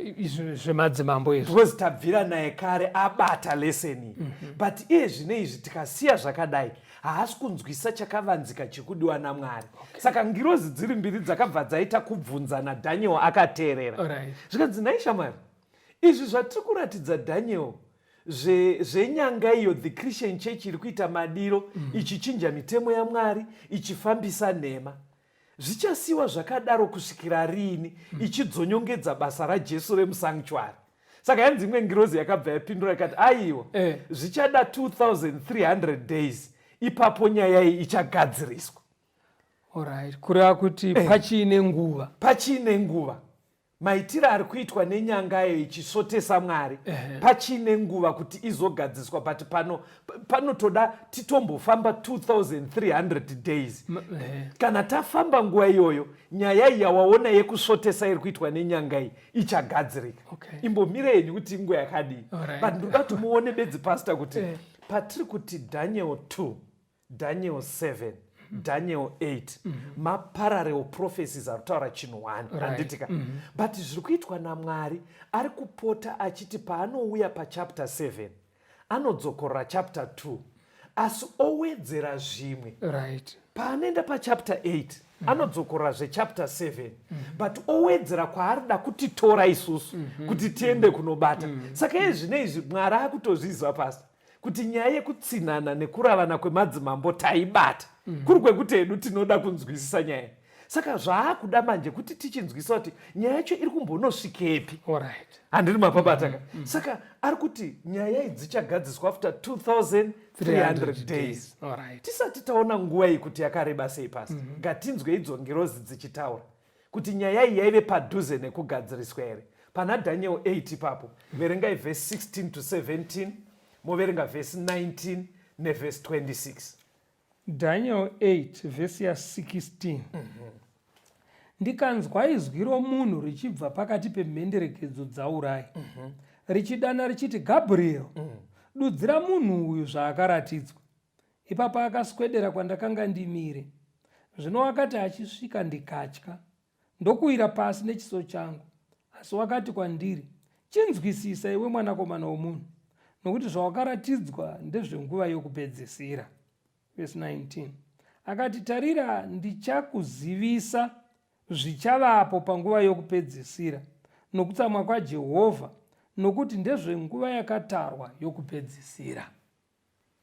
Speaker 2: Zvemadzimambo izvo.
Speaker 3: Because tabvira naye kare abata leseni. But iye zvinezvi tikasiya zvakadai haasi kunzwisa chakavanzika chikudiwa naMwari. Saka ngirozi dziri mbiri dzakabva dzaita kubvunzana, Daniel akateerera. Zvikanzi naishamwari, izvi zvatiri kuratidza Daniel zvenyanga iyo the Christian church iri kuita madiro ichichinja mitemo yaMwari ichifambisa nhema, zvichasiwa zvakadaro kusvikira rini ichidzonyongedza basa raJesu remusanctuary? Saka yanzi imwe ngirozi yakabva yapindura ikati aiwa zvichada 2300 days ipapo nyaya iyi ichagadziriswa.
Speaker 2: Kureva kuti pachiine nguva maitiro ari kuitwa nenyangayo ichisotesa Mwari pachiine nguva kuti izogadziswa, but panotoda titombofamba 2300 days. Kana tafamba nguva iyoyo nyaya iyi yawaona yekusotesa iri kuitwa nenyangai ichagadzirika. Imbomireni kuti inguva yakadii. But ndoda kuti muone bedzi pasta kuti patiri kuti Daniel 2, Daniel 7, Daniel 8 maparallel prophecies ari kutaura chinhu 1 handitika. But zviri kuitwa naMwari ari kupota achiti paanouya pachapter 7 anodzokorera chapter 2 asi owedzera zvimwe. Paanoenda pachapter 8 anodzokorera zvechapter 7 but owedzera kwaarida kutitora isusu kuti tiende kunobata. Saka iye zvinezvi Mwari akutozviziva pasi kuti nyaya yekutsinhana nekuravana kwemadzimambo taibata, kuri kwekuti hedu tinoda kunzwisisa nyaya. Saka zvaakuda manje kuti tichinzwisisa kuti nyaya yacho iri kumbonosvikepi. Handiri mapabataka. Saka ari kuti nyaya idzi dzichagadziswa after 2300 days. Tisati taona nguva iyi kuti yakareba sei pasi. Ngatinzwe idzo ngirozi dzichitaura kuti nyaya iyi yaive padhuze nekugadziriswa here. Pana Daniel 8 ipapo verengai verse 16 to 17, moverenga verse 19 neverse 26. Daniel 8 verse ya 16. Ndikanzwa izwi romunhu richibva pakati pemhenderekedzo dzaurai richidana richiti, Gabriel, dudzira munhu uyu zvaakaratidzwa. Ipapo akaswedera kwandakanga ndimire. Zvino akati achisvika ndikatya, ndokuwira pasi nechiso changu. Asi wakati kwandiri, chinzwisisa iwe mwanakomana womunhu, nokuti zvawakaratidzwa ndezvenguva yokupedzisira. Verse 19. Akati, tarira, ndichakuzivisa zvichavapo panguva yokupedzisira nokutsamwa kwaJehovha, nokuti ndezvenguva yakatarwa yokupedzisira.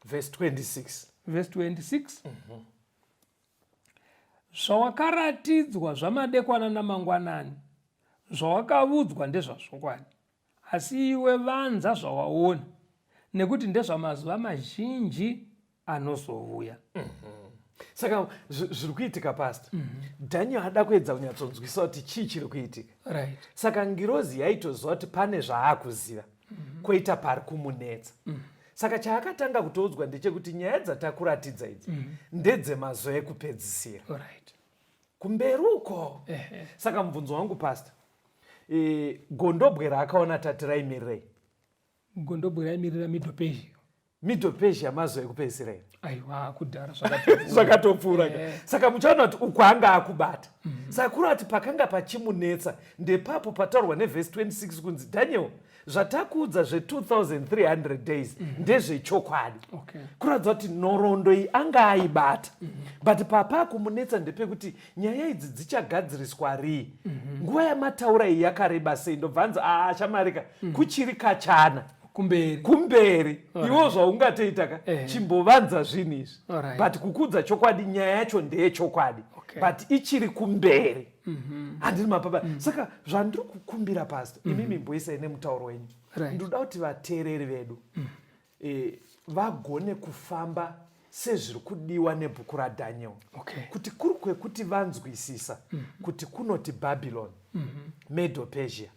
Speaker 3: Verse 26.
Speaker 2: Verse 26. zvawakaratidzwa zvamadekwana namangwanani, zvawakavudzwa ndezvazvokwadi, asi iwe vanza zvawaona, nekuti ndezvamazuva mazhinji anozouya.
Speaker 3: Saka zviri kuitika pastor, Daniel ada kuedza kunyatsonzwisa kuti chii chiri kuitika.
Speaker 2: Right.
Speaker 3: Saka ngirozi yaitoziva kuti pane zvaakuziva, koita pari kumunetsa. Saka chaakatanga kutoudzwa ndechekuti nyaya dzatakuratidza idzi ndedzemazuva ekupedzisira.
Speaker 2: Right.
Speaker 3: Kumberi uko. Saka mubvunzo wangu pastor, gondobwe raakaona tati raimirei?
Speaker 2: Gondobwe raimirira Middle Persia.
Speaker 3: Middle Persia mazuva ekupedzisira.
Speaker 2: Aiwa, kudhara
Speaker 3: zvakatopfuura. Saka muchaona kuti uku anga akubata. Saka kuri ati pakanga pachimunetsa ndepapo pataurwa nevhesi 26 kunzi Daniel, zvatakuudza zve2300 days ndezvechokwadi. Kuratidza kuti nhoroondo iyi anga aibata. But papa kumunetsa ndepekuti nyaya idzi dzichagadziriswa rii? Nguva yamataura iyi yakareba sei? Ndobvanza shamarika kuchiri kachana. Kumberi. Iwo zvaungatoitaka chimbovanza zvinhu izvi. But kukudza chokwadi nyaya yacho ndeyechokwadi. But ichiri kumberi. Handiri mapapa. Saka zvandiri kukumbira pastor, imi mimboisai nemutauro wenyu. Ndoda kuti vateereri vedu vagone kufamba sezviri kudiwa nebhuku raDaniel. Kuti kuri kwekuti vanzwisisa kuti kunoti Babylon, Medo Persia,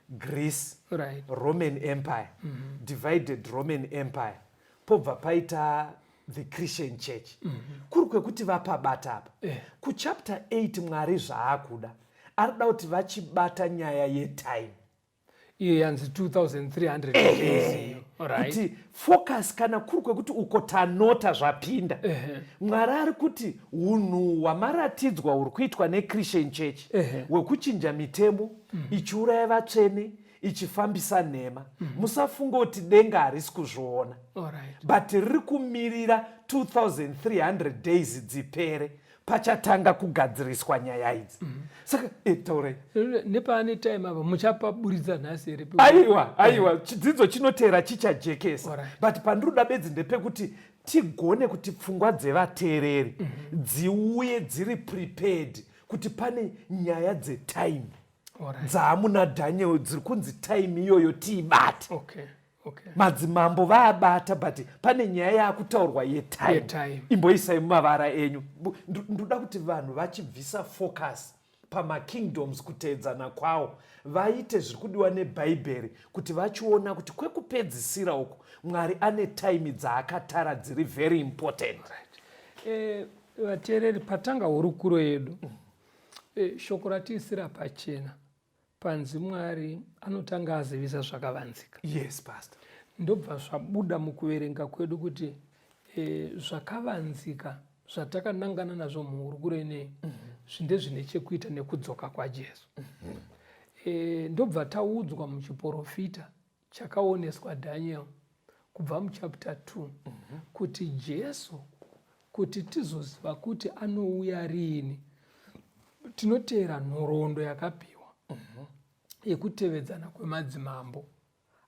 Speaker 3: Greece, Roman Empire, divided Roman Empire, pobva paita the Christian Church. Kuri kwekuti vapabata apa. Kuchapter 8 Mwari zvaakuda arida kuti vachibata nyaya yetime.
Speaker 2: Iyo yanzi 2300 days.
Speaker 3: Kuti focus kana kuri kwekuti uko tanota zvapinda. Mwari ari kuti unhu hwamaratidzwa huri kuitwa neChristian Church hwekuchinja mitemo, ichiuraya vatsvene, ichifambisa nhema, musafunga kuti denga harisi kuzviona. But riri kumirira 2300 days dzipere pachatanga kugadziriswa nyaya idzi. Saka taurai
Speaker 2: nepane time apa muchapaburitsa nhasi here?
Speaker 3: Aiwa, chidzidzo chinotera chichajekesa. But pandiroda bedzi ndepekuti tigone kuti pfungwa dzevateereri dziuye dziri prepared kuti pane nyaya dzetime dzaamuna Daniel dziri kunzi time iyoyo tiibate. Madzimambo vaabata, but pane nyaya yaakutaurwa yetime. Imboisai mumavara enyu. Ndoda kuti vanhu vachibvisa focus pamakingdoms kuteedzana kwawo vaite zviri kudiwa nebhaibheri, kuti vachiona kuti kwekupedzisira uku Mwari ane time dzaakatara dziri very important.
Speaker 2: Vateereri, patanga hurukuro yedu, shoko ratiisira pachena panzi Mwari anotanga azivisa zvakavanzika.
Speaker 3: Yes, pastor.
Speaker 2: Ndobva zvabuda mukuverenga kwedu kuti zvakavanzika zvatakanangana nazvo muhurukuro ineyi ndezvine chekuita nekudzoka kwaJesu. Ndobva taudzwa muchiprofita chakaoneswa Daniel kubva muchapter 2 kuti Jesu, kuti tizoziva kuti anouya rini, tinoteera nhoroondo yakapiwa yekutevedzana kwemadzimambo,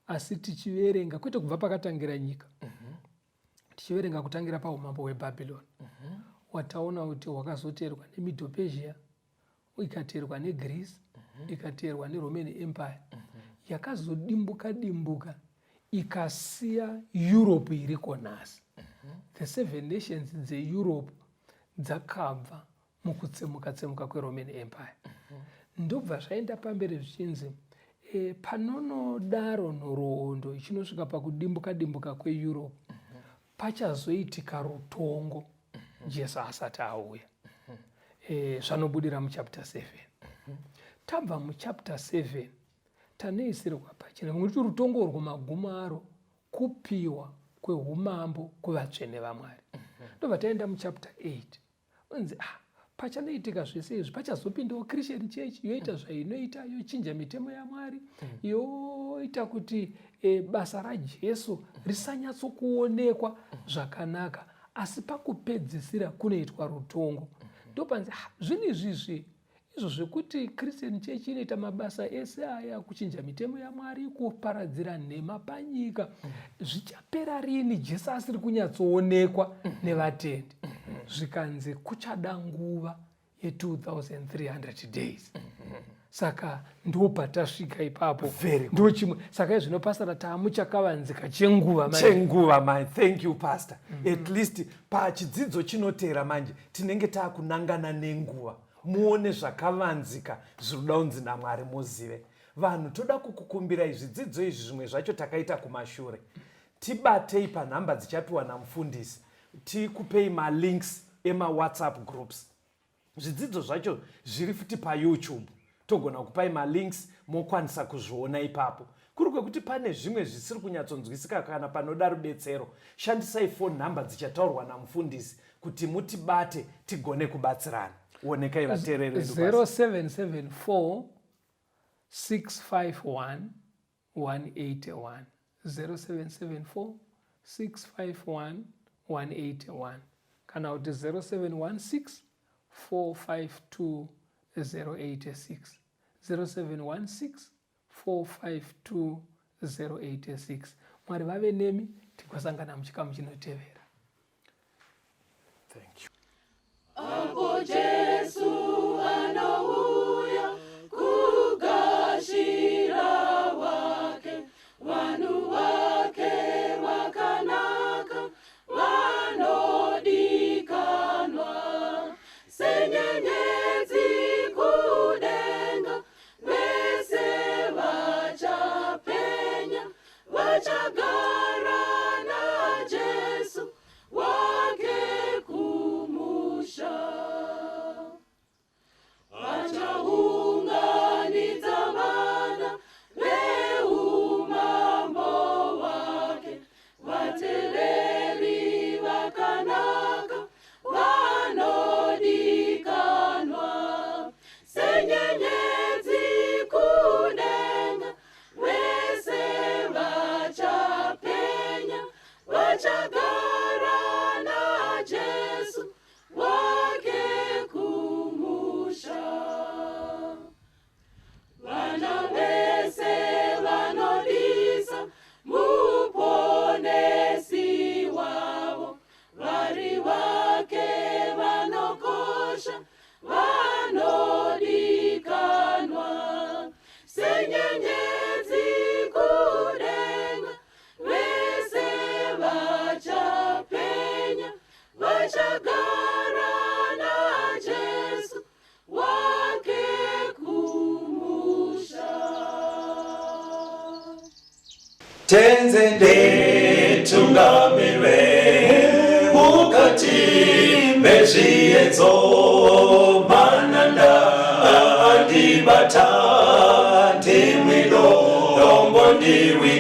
Speaker 2: asi tichiverenga kwete kubva pakatangira nyika, tichiverenga kutangira paumambo hweBhabhironi, wataona kuti hwakazoteerwa neMiddle Persia, ikateerwa neGreece, ikateerwa neRoman Empire, yakazodimbuka ikasiya Europe iriko nhasi. The 7 nations dzeEurope dzakabva mukutsemuka kweRoman Empire. Ndobva zvaenda pamberi zvichinzi panonodaro nhoroondo ichinosvika pakudimbuka kweEurope, pachazoitika rutongo Jesu asati auya. Zvanobudira muchapter 7. Tabva muchapter 7 taneisirwa pachena kuti rutongo urwo magumo aro kupiwa kweumambo kuvatsvene vaMwari. Ndobva taenda muchapter 8 unzi pachanoitika zvese izvi pachazopindawo Christian Church yoita zvainoita, yochinja mitemo yaMwari, yoita kuti basa raJesu risanyatsokuonekwa zvakanaka, asi pakupedzisira kunoitwa rutongo. Ndopanzi zvinhu izvizvi izvo zvekuti Christian Church inoita mabasa ese aya kuchinja mitemo yaMwari, kuparadzira nhema panyika, zvichapera rini Jesu asiri kunyatsoonekwa nevatendi? Zvikanzi kuchada nguva ye 2300 days. Saka ndopa tasvika ipapo.
Speaker 3: Very
Speaker 2: ndo chimwe saka zvino pastor tamuchakavanzika chenguva
Speaker 3: manje. Thank you pastor. At least pachidzidzo chinotera manje tinenge takunangana nenguva. Muone zvakavanzika zvinoda unzi naMwari muzive. Vanhu toda kukukumbira zvidzidzo izvi zvimwe zvacho takaita kumashure. Tibatei panhamba dzichapiwa namufundisi. Tikupei malinks ema WhatsApp groups. Zvidzidzo zvacho zviri futi paYouTube. Togona kupai malinks mokwanisa kuzviona ipapo. Kuri kwekuti pane zvimwe zvisiri kunyatsonzwisika kana panoda rubetsero, shandisai phone number dzichataurwa namufundisi kuti mutibate tigone kubatsirana. Onekai vateereri
Speaker 2: 0774 651 181 0774 651 181 kana kuti 0716 452 086 0716 452 086. Mwari vave nemi tikosangana muchikamu chinotevera.
Speaker 3: Thank you.
Speaker 1: Apo Jesu anouya kugashira wake, vanhu vake vakanaka vanodikanwa senyenyedzi kudenga, vese vachapenya vachagara naJesu wake kumusha. Vachaunganidza vana veumambo wake, vateereri vakanaka vanodikanwa senyenyedzi kudenga, vese vachapenya vachagara naJesu wake kumusha. Vana vese vanodisa muponesi wavo, vari vake vanokosha vanodikanwa senyenyedzi kudenga, vese vachapenya vachagara naJesu wake kumusha.
Speaker 4: Tenzende tungamirwe mukati mezviedzo, mananda andibata ndimwino, dombo ndiwi